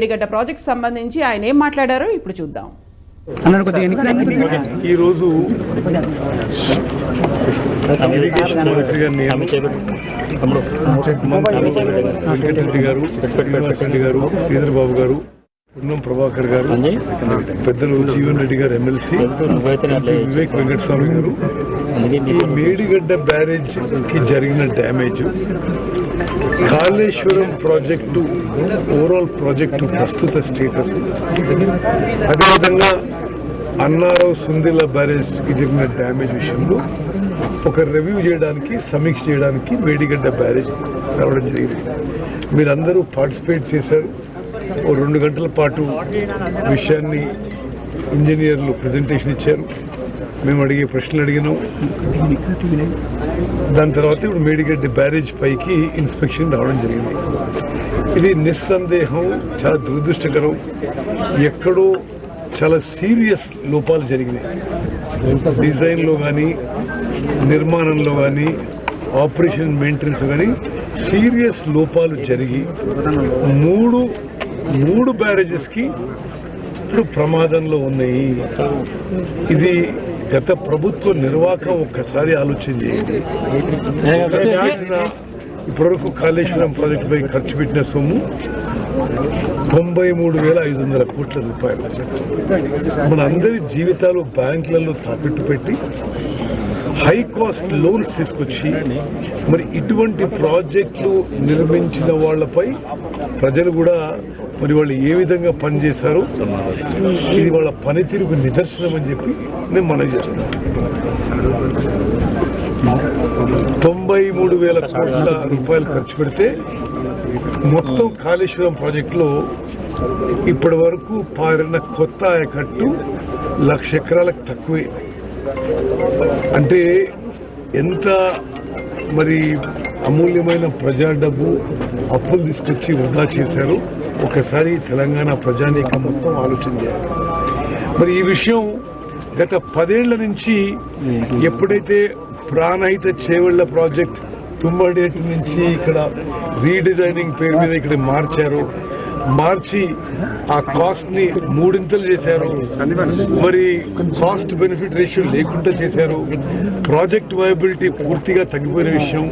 Medigadda project సంబంధించి ఆయన ఏం మాట్లాడారో ఇప్పుడు చూద్దాం. ఈరోజు ఇరిగేషన్ మంత్రి గారు, వెంకటరెడ్డి గారు, శ్రీనివాసరెడ్డి గారు, శ్రీధర్ బాబు గారు, పున్నం ప్రభాకర్ గారు, పెద్దలు జీవన్ రెడ్డి గారు ఎమ్మెల్సీ, వివేక్ వెంకటస్వామి గారు, ఈ మేడిగడ్డ బ్యారేజ్ కి జరిగిన damage, Kaleshwaram project overall project ప్రస్తుత స్టేటస్, అదేవిధంగా అన్నారావు సుందిల్ల బ్యారేజ్ కి జరిగిన డ్యామేజ్ విషయంలో ఒక రివ్యూ చేయడానికి, సమీక్ష చేయడానికి మేడిగడ్డ బ్యారేజ్ రావడం జరిగింది. మీరందరూ పార్టిసిపేట్ చేశారు. ఓ 2 గంటల పాటు విషయాన్ని ఇంజనీర్లు ప్రజెంటేషన్ ఇచ్చారు. మేము అడిగే ప్రశ్నలు అడిగినాం. దాని తర్వాత ఇప్పుడు మేడిగడ్డ బ్యారేజ్ పైకి ఇన్స్పెక్షన్ రావడం జరిగింది. ఇది నిస్సందేహం చాలా దురదృష్టకరం. ఎక్కడో చాలా సీరియస్ లోపాలు జరిగినాయి. డిజైన్లో కానీ, నిర్మాణంలో కానీ, ఆపరేషన్ మెయింటెనెన్స్ కానీ సీరియస్ లోపాలు జరిగి మూడు బ్యారేజెస్ కి ఇప్పుడు ప్రమాదంలో ఉన్నాయి. ఇది గత ప్రభుత్వ నిర్వాహకం ఒక్కసారి ఆలోచన చేయండి. ఇప్పటివరకు కాళేశ్వరం ప్రాజెక్టుపై ఖర్చు పెట్టిన సొమ్ము 93,500 కోట్ల రూపాయలు. మన అందరి జీవితాలు బ్యాంకులలో తాపెట్టు పెట్టి హై కాస్ట్ లోన్స్ తీసుకొచ్చి మరి ఇటువంటి ప్రాజెక్టులు నిర్మించిన వాళ్లపై ప్రజలు కూడా మరి వాళ్ళు ఏ విధంగా పనిచేశారో ఇది వాళ్ళ పనితీరుకు నిదర్శనం అని చెప్పి మేము మనవి చేస్తున్నాం. 93,000 కోట్ల రూపాయలు ఖర్చు పెడితే మొత్తం కాళేశ్వరం ప్రాజెక్టులో ఇప్పటి వరకు పారిన కొత్త ఆయకట్టు 1,00,000 ఎకరాలకు తక్కువే. అంటే ఎంత మరి అమూల్యమైన ప్రజా డబ్బు అప్పులు తీసుకొచ్చి వృధా చేశారు. ఒకసారి తెలంగాణ ప్రజానీకం మొత్తం ఆలోచన చేయాలి. మరి ఈ విషయం గత 10 ఏళ్ల నుంచి ఎప్పుడైతే ప్రాణహిత చేవళ్ల ప్రాజెక్ట్ తుమ్మడేటి నుంచి ఇక్కడ రీడిజైనింగ్ పేరు మీద ఇక్కడ మార్చి ఆ కాస్ట్ ని 3 చేశారు. మరి కాస్ట్ బెనిఫిట్ రేషియో లేకుండా చేశారు. ప్రాజెక్ట్ వయబిలిటీ పూర్తిగా తగ్గిపోయిన విషయం.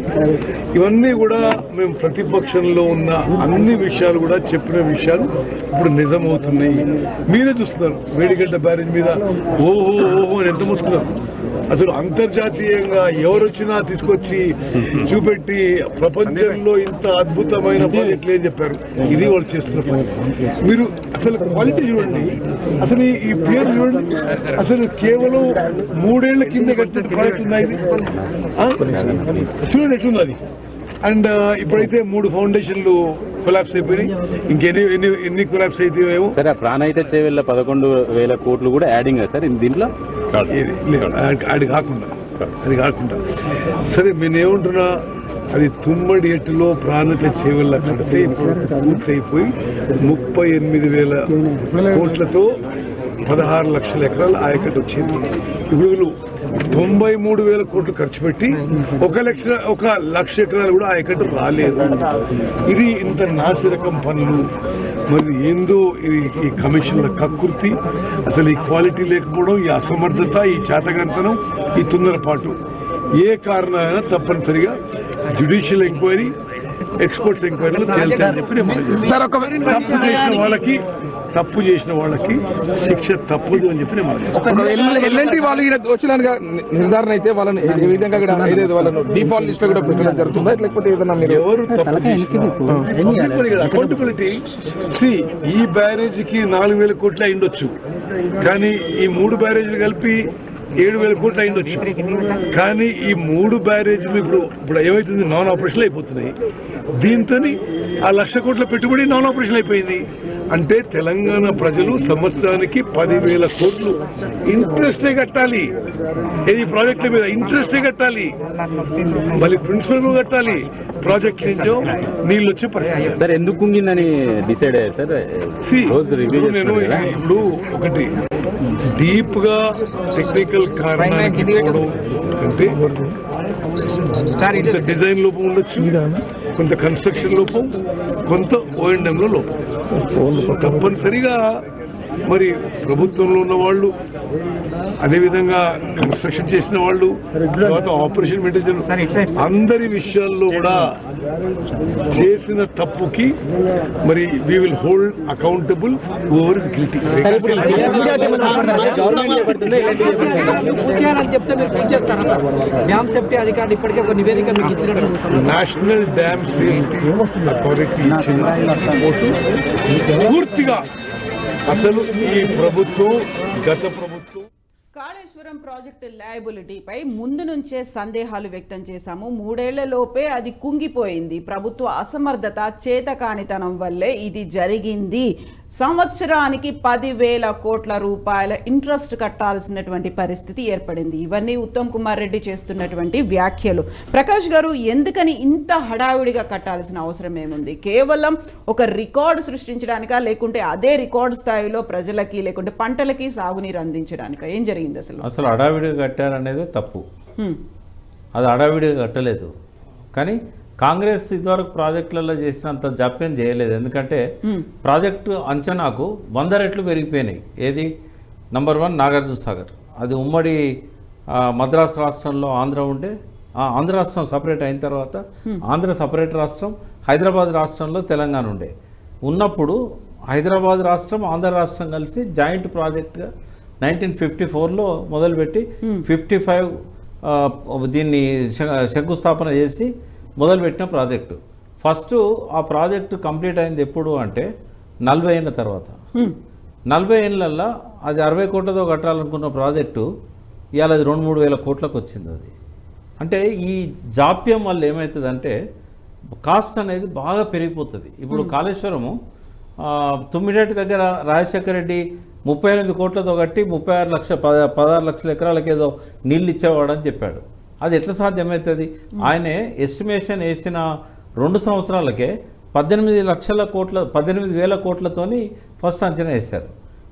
ఇవన్నీ కూడా మేము ప్రతిపక్షంలో ఉన్న అన్ని విషయాలు కూడా చెప్పిన విషయాలు ఇప్పుడు నిజమవుతున్నాయి. మీరే చూస్తున్నారు మేడిగడ్డ బ్యారేజ్ మీద ఓహో అని ఎంత ముట్టుకున్నారు. అసలు అంతర్జాతీయంగా ఎవరొచ్చినా తీసుకొచ్చి చూపెట్టి ప్రపంచంలో ఇంత అద్భుతమైన ప్రాజెక్టులు ఏం చెప్పారు. ఇది వాళ్ళు చేస్తున్న పని. మీరు అసలు క్వాలిటీ చూడండి, అసలు ఈ పేరు చూడండి. అసలు కేవలం 3 ఏళ్ల కింద కట్టిన ప్రాజెక్ట్ ఉందా ఇది? చూడండి ఎట్లుంది అది. అండ్ ఇప్పుడైతే 3 ఫౌండేషన్లు కొలాప్స్ అయిపోయినాయి. ఎన్ని కొలాప్స్ అయితాయేమో. సరే, ప్రాణహిత చేవెళ్ల 11,000 కోట్లు కూడా యాడింగ్ సార్ దీంట్లో. అది కాకుండా సరే నేనేమంటున్నా, అది తుమ్మడి ఎట్టులో ప్రాణహిత చేవెళ్ల కడితే ఇప్పుడు పూర్తయిపోయి 38,000 కోట్లతో 16 లక్షల ఎకరాల ఆయకట్టు వచ్చింది. ఇప్పుడు 93,000 కోట్లు ఖర్చు పెట్టి 1,00,000 ఎకరాలు కూడా ఆయకట్టు రాలేదు. ఇది ఇంత నాసిరకం పనులు. మరి ఏందో ఈ కమిషన్ల కక్కుర్తి, అసలు ఈ క్వాలిటీ లేకపోవడం, ఈ అసమర్థత, ఈ చేతగంతనం, ఈ తొందరపాటు ఏ కారణమైనా తప్పనిసరిగా జ్యుడిషియల్ ఎంక్వైరీ, ఎక్స్పర్ట్స్ ఎంక్వైరీలు తేల్చాలని చెప్పి తప్పు చేసిన వాళ్ళకి శిక్ష తప్పదు అని చెప్పి ఎల్ఎన్టీ వాళ్ళు నిర్ధారణ అయితే వాళ్ళని ఏ విధంగా వాళ్ళను డిఫాల్ట్ లిస్ట్ కూడా పెట్టడం జరుగుతుందా, లేకపోతే ఏదైనా ఎవరు తప్పు చేసిన అకౌంటబిలిటీ. ఈ బ్యారేజీకి 4,000 కోట్లు అయిండొచ్చు, కానీ ఈ 3 బ్యారేజీలు కలిపి 7,000 కోట్లు అయిండొచ్చు. కానీ ఈ 3 బ్యారేజీలు ఇప్పుడు ఏమైతుంది, నాన్ ఆపరేషన్లు అయిపోతున్నాయి. దీంతో ఆ 1,00,000 కోట్ల పెట్టుబడి నాన్ ఆపరేషన్ అయిపోయింది. అంటే తెలంగాణ ప్రజలు సంవత్సరానికి 10,000 కోట్లు ఇంట్రెస్టే కట్టాలి. ఈ ప్రాజెక్టుల మీద ఇంట్రెస్టే కట్టాలి, మళ్ళీ ప్రిన్సిపల్ కట్టాలి. ప్రాజెక్ట్ నుంచో నీళ్ళు వచ్చే పరిస్థితి. సార్ ఎందుకు కుంగిందని డిసైడ్ అయ్యారు సార్? నేను ఇప్పుడు ఒకటి డీప్ గా టెక్నికల్ కారణానికి అంటే కొంత డిజైన్ లోపం ఉండొచ్చు, కొంత కన్స్ట్రక్షన్ లోపం, కొంత ఓఎండ్ఎం లో లోపం. తప్పనిసరిగా మరి ప్రభుత్వంలో ఉన్న వాళ్ళు, అదేవిధంగా కన్స్ట్రక్షన్ చేసిన వాళ్ళు, తర్వాత ఆపరేషన్ మేనేజర్, అందరి విషయాల్లో కూడా చేసిన తప్పుకి మరి we will hold accountable whoever is guilty. National dam safety authority ఇచ్చిన రిపోర్టు పూర్తిగా అసలు ఈ ప్రభుత్వం, గత ప్రభుత్వం కాళేశ్వరం ప్రాజెక్టు లయబిలిటీపై ముందు నుంచే సందేహాలు వ్యక్తం చేశాము. 3 ఏళ్లలోపే అది కుంగిపోయింది. ప్రభుత్వ అసమర్థత, చేతకానితనం వల్లే ఇది జరిగింది. సంవత్సరానికి 10,000 కోట్ల రూపాయల ఇంట్రెస్ట్ కట్టాల్సినటువంటి పరిస్థితి ఏర్పడింది. ఇవన్నీ ఉత్తమ్ కుమార్ రెడ్డి చేస్తున్నటువంటి వ్యాఖ్యలు. ప్రకాష్ గారు, ఎందుకని ఇంత హడావిడిగా కట్టాల్సిన అవసరం ఏముంది? కేవలం ఒక రికార్డు సృష్టించడానికా, లేకుంటే అదే రికార్డు స్థాయిలో ప్రజలకి లేకుంటే పంటలకి సాగునీరు అందించడానికా? ఏం జరిగింది అసలు హడావిడిగా కట్టారనేదే తప్పు. అది హడావిడిగా కట్టలేదు. కానీ కాంగ్రెస్ ఇదివరకు ప్రాజెక్టులలో చేసినంత జాప్యం చేయలేదు. ఎందుకంటే ప్రాజెక్టు అంచనాకు 100 రెట్లు పెరిగిపోయినాయి. ఏది? నంబర్ 1 నాగార్జున సాగర్. అది ఉమ్మడి మద్రాసు రాష్ట్రంలో ఆంధ్ర ఉండే, ఆంధ్ర రాష్ట్రం సపరేట్ అయిన తర్వాత ఆంధ్ర సపరేట్ రాష్ట్రం, హైదరాబాద్ రాష్ట్రంలో తెలంగాణ ఉండే. ఉన్నప్పుడు హైదరాబాద్ రాష్ట్రం, ఆంధ్ర రాష్ట్రం కలిసి జాయింట్ ప్రాజెక్ట్గా 1954లో మొదలుపెట్టి 55 దీన్ని శంకుస్థాపన చేసి మొదలుపెట్టిన ప్రాజెక్టు. ఫస్ట్ ఆ ప్రాజెక్టు కంప్లీట్ అయింది ఎప్పుడు అంటే 40 ఏళ్ళ తర్వాత. 40 ఏళ్ళల్లో అది 60 కోట్లతో కట్టాలనుకున్న ప్రాజెక్టు ఇవాళ అది 2-3 వేల కోట్లకు వచ్చింది. అది అంటే ఈ జాప్యం వల్ల ఏమవుతుందంటే కాస్ట్ అనేది బాగా పెరిగిపోతుంది. ఇప్పుడు కాళేశ్వరము తుమ్మిడేటి దగ్గర రాజశేఖర రెడ్డి 38 కోట్లతో కట్టి 16 లక్షల ఎకరాలకు ఏదో నీళ్ళు ఇచ్చేవాడని చెప్పాడు. అది ఎట్లా సాధ్యమవుతుంది? ఆయనే ఎస్టిమేషన్ వేసిన 2 సంవత్సరాలకే 18,000 కోట్లతోని ఫస్ట్ అంచనా వేశారు.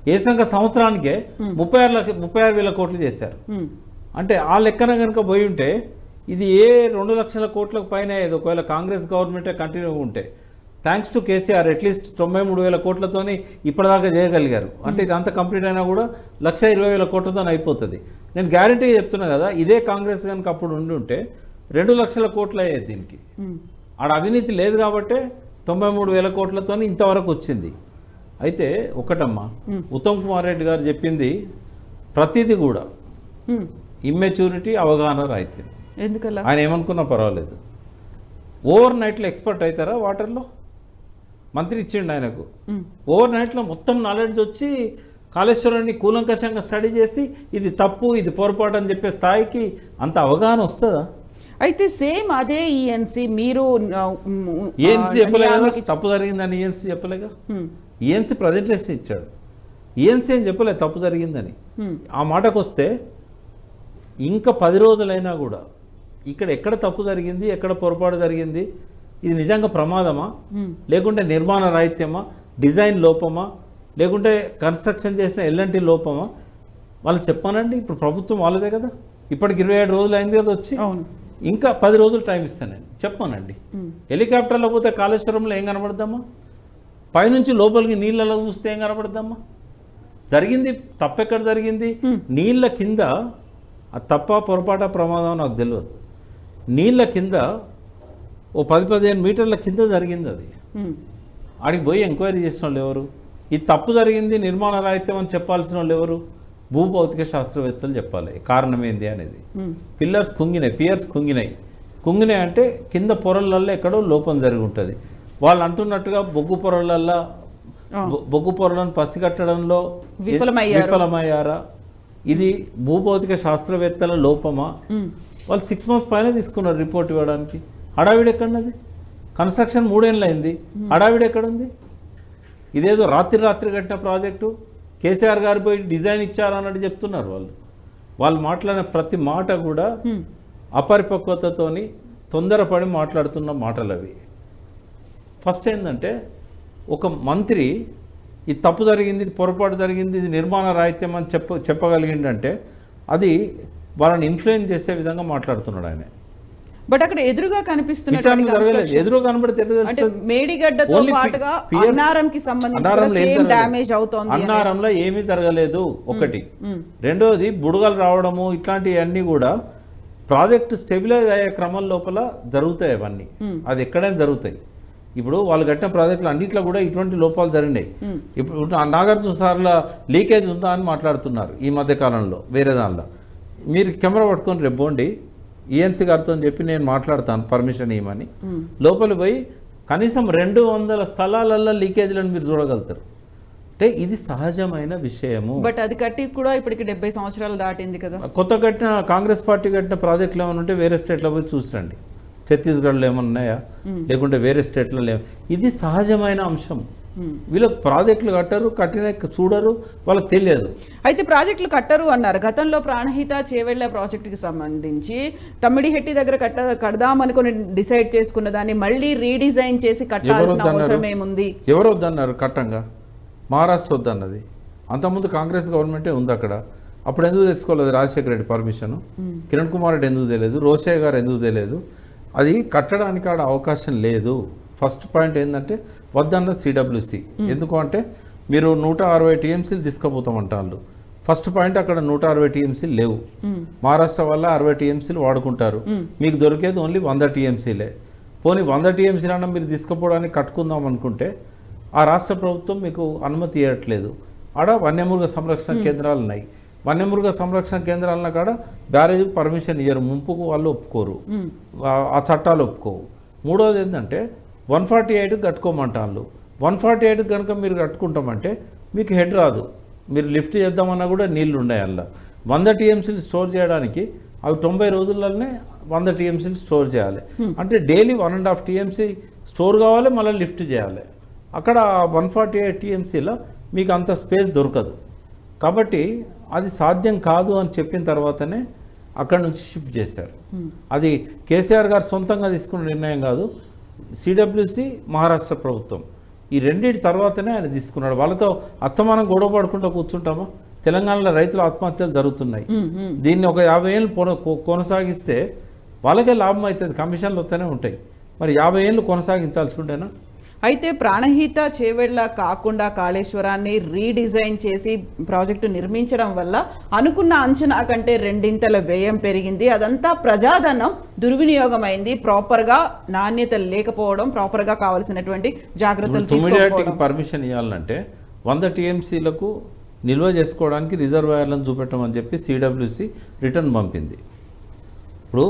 వేసాక సంవత్సరానికే 36,000 కోట్లు చేశారు. అంటే ఆ లెక్కన కనుక పోయి ఉంటే ఇది 2 లక్షల కోట్లకు పైన అయ్యేది ఒకవేళ కాంగ్రెస్ గవర్నమెంటే కంటిన్యూ ఉంటే. థ్యాంక్స్ టు కేసీఆర్ అట్లీస్ట్ 93,000 కోట్లతోని ఇప్పటిదాకా చేయగలిగారు. అంటే ఇది అంత కంప్లీట్ అయినా కూడా 1,20,000 కోట్లతో అయిపోతుంది. నేను గ్యారంటీ చెప్తున్నా కదా, ఇదే కాంగ్రెస్ కనుక అప్పుడు ఉండి ఉంటే 2 లక్షల కోట్లు అయ్యేది. దీనికి ఆడ అవినీతి లేదు కాబట్టే 93,000 కోట్లతో ఇంతవరకు వచ్చింది. అయితే ఒకటమ్మా, ఉత్తమ్ కుమార్ రెడ్డి గారు చెప్పింది ప్రతిదీ కూడా ఇమ్మెచ్యూరిటీ, అవగాహన రాహిత్యం. ఎందుకలా? ఆయన ఏమనుకున్నా పర్వాలేదు. ఓవర్ నైట్లో ఎక్స్పర్ట్ అవుతారా వాటర్లో? మంత్రి ఇచ్చిండు ఆయనకు. ఓవర్ నైట్లో మొత్తం నాలెడ్జ్ వచ్చి కాళేశ్వరాన్ని కూలంకషంగా స్టడీ చేసి ఇది తప్పు, ఇది పొరపాటు అని చెప్పే స్థాయికి అంత అవగాహన వస్తుందా? అయితే సేమ్ అదే ఈఎన్సీ మీరు ఈఎన్సీ చెప్పలేదా తప్పు జరిగిందని? ఈఎన్సీ చెప్పలేగా. ఈఎన్సీ ప్రజెంటేషన్ ఇచ్చాడు. ఈఎన్సీ అని చెప్పలేదు తప్పు జరిగిందని. ఆ మాటకు వస్తే ఇంకా 10 రోజులైనా కూడా ఇక్కడ ఎక్కడ తప్పు జరిగింది, ఎక్కడ పొరపాటు జరిగింది, ఇది నిజంగా ప్రమాదమా, లేకుంటే నిర్మాణ రాహిత్యమా, డిజైన్ లోపమా, లేకుంటే కన్స్ట్రక్షన్ చేసిన ఎల్ఎన్టీ లోపమా, వాళ్ళు చెప్పానండి. ఇప్పుడు ప్రభుత్వం వాళ్ళదే కదా, ఇప్పటికి 27 రోజులు అయింది కదా వచ్చి. ఇంకా 10 రోజులు టైం ఇస్తానండి, చెప్పానండి. హెలికాప్టర్లో పోతే కాళేశ్వరంలో ఏం కనబడద్దమ్మా? పైనుంచి లోపలికి నీళ్ళలో చూస్తే ఏం కనబడద్దమ్మా? జరిగింది తప్పెక్కడ జరిగింది? నీళ్ళ కింద తప్ప పొరపాట ప్రమాదం నాకు తెలియదు. నీళ్ళ కింద ఓ 10-15 మీటర్ల కింద జరిగింది అది. ఆడికి పోయి ఎంక్వైరీ చేసిన వాళ్ళు ఎవరు? ఇది తప్పు జరిగింది, నిర్మాణ రాహిత్యం అని చెప్పాల్సిన వాళ్ళు ఎవరు? భూభౌతిక శాస్త్రవేత్తలు చెప్పాలి కారణం ఏంది అనేది. పిల్లర్స్ కుంగినాయి, పియర్స్ కుంగినాయి అంటే కింద పొరలల్లో ఎక్కడో లోపం జరిగి ఉంటుంది. వాళ్ళు అంటున్నట్టుగా బొగ్గు పొరలను పసిగట్టడంలో విఫలమయ్యారా? ఇది భూభౌతిక శాస్త్రవేత్తల లోపమా? వాళ్ళు 6 months పైన తీసుకున్నారు రిపోర్ట్ ఇవ్వడానికి. హడావిడి ఎక్కడున్నది? కన్స్ట్రక్షన్ 3 ఏళ్ళు అయింది, హడావిడి ఎక్కడుంది? ఇదేదో రాత్రి కట్టిన ప్రాజెక్టు. కేసీఆర్ గారు పోయి డిజైన్ ఇచ్చారన్నట్టు చెప్తున్నారు వాళ్ళు మాట్లాడిన ప్రతి మాట కూడా అపరిపక్వతతోని తొందరపడి మాట్లాడుతున్న మాటలు అవి. ఫస్ట్ ఏంటంటే ఒక మంత్రి ఇది తప్పు జరిగింది, ఇది పొరపాటు జరిగింది, ఇది నిర్మాణ రాహిత్యం అని చెప్పగలిగిందంటే అది వాళ్ళని ఇన్ఫ్లుయెన్స్ చేసే విధంగా మాట్లాడుతున్నాడు ఆయన. బట్ అక్కడ ఎదురుగా కనిపిస్తున్న విచారణ జరగలేదు. ఎదురు కనబడితే ఎట్లా అంటే తెలుస్తుంది? మేడిగడ్డతో Only పాటుగా Pierce- అన్నారంకి సంబంధించి అన్నారంలో ఏం సేమ్ జరగలేదు. డ్యామేజ్ అవుతోంది అని. అన్నారంలో ఏమీ జరగలేదు ఒకటి. రెండోది బుడగలు రావడము ఇట్లాంటివన్నీ కూడా ప్రాజెక్ట్ స్టెబిలైజ్ అయ్యే క్రమం లోపల జరుగుతాయి అవన్నీ. అది ఎక్కడైనా జరుగుతాయి. ఇప్పుడు వాళ్ళు కట్టిన ప్రాజెక్టులు అన్నింటిలో కూడా ఇటువంటి లోపాలు జరిగినాయి. ఇప్పుడు నాగార్జున సార్ల లీకేజ్ ఉందా అని మాట్లాడుతున్నారు ఈ మధ్య కాలంలో వేరే దానిలో. మీరు కెమెరా పట్టుకొని రేపు పోండి, ఈఎన్సీ గారితో చెప్పి నేను మాట్లాడతాను పర్మిషన్ ఇవ్వమని. లోపలికి పోయి కనీసం 200 స్థలాలలో లీకేజ్లను మీరు చూడగలుగుతారు. అంటే ఇది సహజమైన విషయము. బట్ అది కట్టి కూడా ఇప్పటికి 70 సంవత్సరాలు దాటింది కదా. కొత్త కట్టిన కాంగ్రెస్ పార్టీ కట్టిన ప్రాజెక్టులు ఏమైనా ఉంటే వేరే స్టేట్లో పోయి చూసిరండి. ఛత్తీస్గఢ్లో ఏమైనా ఉన్నాయా, లేకుంటే వేరే స్టేట్లో లేవు. ఇది సహజమైన అంశం. వీళ్ళకి ప్రాజెక్టులు కట్టరు, కట్టిన చూడరు, వాళ్ళకి తెలియదు. అయితే ప్రాజెక్టులు కట్టరు అన్నారు. గతంలో ప్రాణహిత చేవెళ్ల ప్రాజెక్టుకి సంబంధించి తమ్మిడిహెట్టి దగ్గర కడదామనుకుని డిసైడ్ చేసుకున్న దాన్ని మళ్ళీ రీడిజైన్ చేసి కట్టాల్సిన అవసరం ఏముంది? ఎవరు వద్దన్నారు కట్టంగా? మహారాష్ట్ర వద్దన్నది. అంతకుముందు కాంగ్రెస్ గవర్నమెంటే ఉంది అక్కడ. అప్పుడు ఎందుకు తెచ్చుకోలేదు రాజశేఖర రెడ్డి పర్మిషన్? కిరణ్ కుమార్ రెడ్డి ఎందుకు తెలియదు? రోషయ్య గారు ఎందుకు తెలియదు? అది కట్టడానికి ఆడ అవకాశం లేదు. ఫస్ట్ పాయింట్ ఏంటంటే వద్దన్న సిడబ్ల్యూసి. ఎందుకు అంటే మీరు 160 టీఎంసీలు తీసుకుపోతామంటారు. ఫస్ట్ పాయింట్ అక్కడ 160 టీఎంసీలు లేవు. మహారాష్ట్ర వల్ల 60 టీఎంసీలు వాడుకుంటారు. మీకు దొరికేది ఓన్లీ 100 టీఎంసీలే. పోనీ 100 టీఎంసీలన్నా మీరు తీసుకుపోవడానికి కట్టుకుందాం అనుకుంటే ఆ రాష్ట్ర ప్రభుత్వం మీకు అనుమతి ఇవ్వట్లేదు. ఆడ వన్యమృగ సంరక్షణ కేంద్రాలు ఉన్నాయి. వన్యమృగ సంరక్షణ కేంద్రాలను కాడ బ్యారేజ్కి పర్మిషన్ ఇయ్యరు. ముంపుకు వాళ్ళు ఒప్పుకోరు, ఆ చట్టాలు ఒప్పుకోవు. మూడోది ఏంటంటే 148 కట్టుకోమంటారు. 148 కనుక మీరు కట్టుకుంటామంటే మీకు హెడ్ రాదు. మీరు లిఫ్ట్ చేద్దామన్నా కూడా నీళ్లు ఉన్నాయి అందులో. 100 టీఎంసీలు స్టోర్ చేయడానికి అవి 90 రోజుల్లోనే 100 టీఎంసీలు స్టోర్ చేయాలి. అంటే డైలీ 1.5 టీఎంసీ స్టోర్ కావాలి, మళ్ళీ లిఫ్ట్ చేయాలి. అక్కడ 148 టీఎంసీలో మీకు అంత స్పేస్ దొరకదు. కాబట్టి అది సాధ్యం కాదు అని చెప్పిన తర్వాతనే అక్కడ నుంచి షిఫ్ట్ చేశారు. అది కేసీఆర్ గారు సొంతంగా తీసుకున్న నిర్ణయం కాదు. సిడబ్ల్యూసి, మహారాష్ట్ర ప్రభుత్వం ఈ రెండింటి తర్వాతనే ఆయన తీసుకున్నాడు. వాళ్ళతో అస్తమానం గొడవ పడుకుంటూ కూర్చుంటామా? తెలంగాణలో రైతుల ఆత్మహత్యలు జరుగుతున్నాయి. దీన్ని ఒక 50 ఏళ్ళు కొనసాగిస్తే వాళ్ళకే లాభం అవుతుంది. కమిషన్లు వస్తూనే ఉంటాయి. మరి 50 ఏళ్ళు కొనసాగించాల్సి ఉండేనా? అయితే ప్రాణహిత చేవెళ్ల కాకుండా కాళేశ్వరాన్ని రీడిజైన్ చేసి ప్రాజెక్టు నిర్మించడం వల్ల అనుకున్న అంచనా కంటే 2 వ్యయం పెరిగింది. అదంతా ప్రజాధనం దుర్వినియోగమైంది. ప్రాపర్గా నాణ్యత లేకపోవడం, ప్రాపర్గా కావాల్సినటువంటి జాగ్రత్తలు తీసుకోకపోవడం. పర్మిషన్ ఇవ్వాలంటే 100 టీఎంసీలకు నిల్వ చేసుకోవడానికి రిజర్వాయర్లను చూపెట్టమని చెప్పి సిడబ్ల్యూసి రిటర్న్ పంపింది. ఇప్పుడు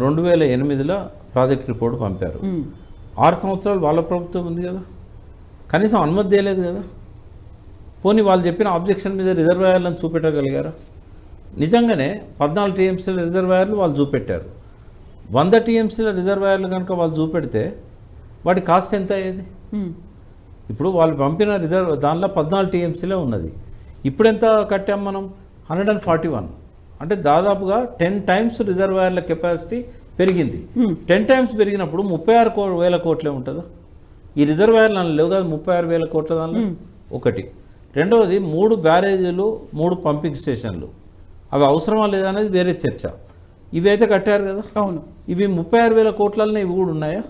2008లో ప్రాజెక్ట్ రిపోర్ట్ పంపారు. 6 సంవత్సరాలు వాళ్ళ ప్రభుత్వం ఉంది కదా, కనీసం అనుమతి చేయలేదు కదా. పోనీ వాళ్ళు చెప్పిన ఆబ్జెక్షన్ మీద రిజర్వాయర్లను చూపెట్టగలిగారా? నిజంగానే 14 టీఎంసీల రిజర్వాయర్లు వాళ్ళు చూపెట్టారు. 100 టీఎంసీల రిజర్వాయర్లు కనుక వాళ్ళు చూపెడితే వాటి కాస్ట్ ఎంత అయ్యేది? ఇప్పుడు వాళ్ళు పంపిన దానిలో 14 టీఎంసీలే ఉన్నది. ఇప్పుడు ఎంత కట్టాం మనం? 141. అంటే దాదాపుగా 10 టైమ్స్ రిజర్వాయర్ల కెపాసిటీ పెరిగింది. 10 టైమ్స్ పెరిగినప్పుడు 36,000 కోట్లే ఉంటుందా? ఈ రిజర్వాయర్లు అని లేవు కదా 36,000 కోట్ల దానిలో. ఒకటి. రెండవది 3 బ్యారేజీలు, 3 పంపింగ్ స్టేషన్లు, అవి అవసరమా లేదా అనేది వేరే చర్చ. ఇవి అయితే కట్టారు కదా. అవును. ఇవి 36,000 కోట్లనే ఇవి కూడా ఉన్నాయా?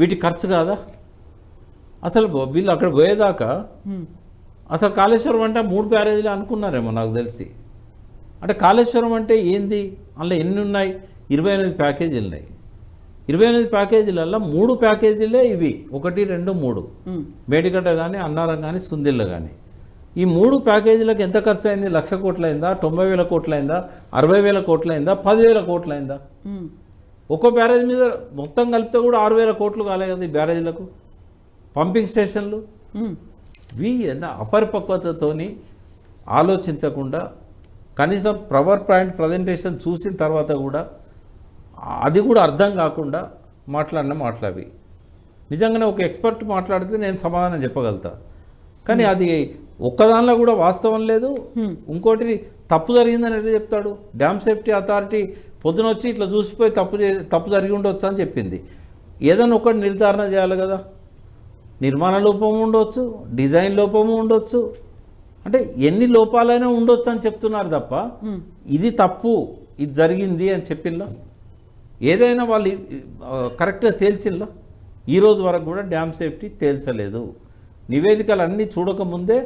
వీటి ఖర్చు కాదా? అసలు వీళ్ళు అక్కడ పోయేదాకా అసలు కాళేశ్వరం అంటే 3 బ్యారేజీలు అనుకున్నారేమో నాకు తెలిసి. అంటే కాళేశ్వరం అంటే ఏంది? అందులో ఎన్ని ఉన్నాయి? 28 ప్యాకేజీలు ఉన్నాయి. 28 ప్యాకేజీలలో 3 ప్యాకేజీలే ఇవి. 1, 2, 3 మేడిగడ్డ కానీ, అన్నారం కానీ, సుందిళ్ళ కానీ. ఈ 3 ప్యాకేజీలకు ఎంత ఖర్చు అయింది? 1,00,000 కోట్లయిందా? 90,000 కోట్లయిందా? 60,000 కోట్లయిందా? 10,000 కోట్లయిందా? ఒక్కో బ్యారేజ్ మీద మొత్తం కలిపితే కూడా 6,000 కోట్లు కాలే కదా ఈ బ్యారేజీలకు. పంపింగ్ స్టేషన్లు ఇవి ఎంత అపరిపక్వతతోని ఆలోచించకుండా కనీసం పవర్ పాయింట్ ప్రజెంటేషన్ చూసిన తర్వాత కూడా అది కూడా అర్థం కాకుండా మాట్లాడిన మాటలవి. నిజంగానే ఒక ఎక్స్పర్ట్ మాట్లాడితే నేను సమాధానం చెప్పగలుగుతా, కానీ అది ఒక్కదానిలో కూడా వాస్తవం లేదు. ఇంకోటి తప్పు జరిగిందని ఎట్లా చెప్తాడు? డ్యామ్ సేఫ్టీ అథారిటీ పొద్దున వచ్చి ఇట్లా చూసిపోయి తప్పు జరిగి ఉండొచ్చు అని చెప్పింది. ఏదైనా ఒకటి నిర్ధారణ చేయాలి కదా. నిర్మాణ లోపము ఉండొచ్చు, డిజైన్ లోపము ఉండొచ్చు, అంటే ఎన్ని లోపాలైనా ఉండొచ్చు అని చెప్తున్నారు తప్ప ఇది తప్పు, ఇది జరిగింది అని చెప్పిల్లా. ఏదైనా వాళ్ళు కరెక్ట్గా తేల్చిందో ఈ రోజు వరకు కూడా డ్యామ్ సేఫ్టీ తేల్చలేదు. నివేదికలు అన్నీ చూడకముందే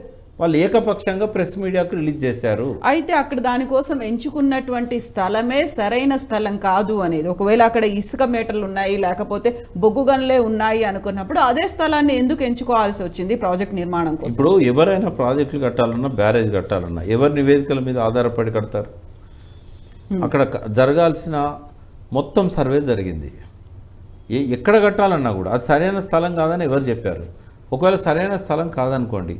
వాళ్ళు ఏకపక్షంగా ప్రెస్ మీడియాకు రిలీజ్ చేశారు. అయితే అక్కడ దానికోసం ఎంచుకున్నటువంటి స్థలమే సరైన స్థలం కాదు అనేది, ఒకవేళ అక్కడ ఇసుక మేటలు ఉన్నాయి లేకపోతే బొగ్గు గనులే ఉన్నాయి అనుకున్నప్పుడు అదే స్థలాన్ని ఎందుకు ఎంచుకోవాల్సి వచ్చింది ప్రాజెక్ట్ నిర్మాణం కోసం? ఇప్పుడు ఎవరైనా ప్రాజెక్టులు కట్టాలన్నా బ్యారేజ్ కట్టాలన్నా ఎవరి నివేదికల మీద ఆధారపడి కడతారు? అక్కడ జరగాల్సిన మొత్తం సర్వే జరిగింది. ఎక్కడ కట్టాలన్నా కూడా అది సరైన స్థలం కాదని ఎవరు చెప్పారు? ఒకవేళ సరైన స్థలం కాదనుకోండి,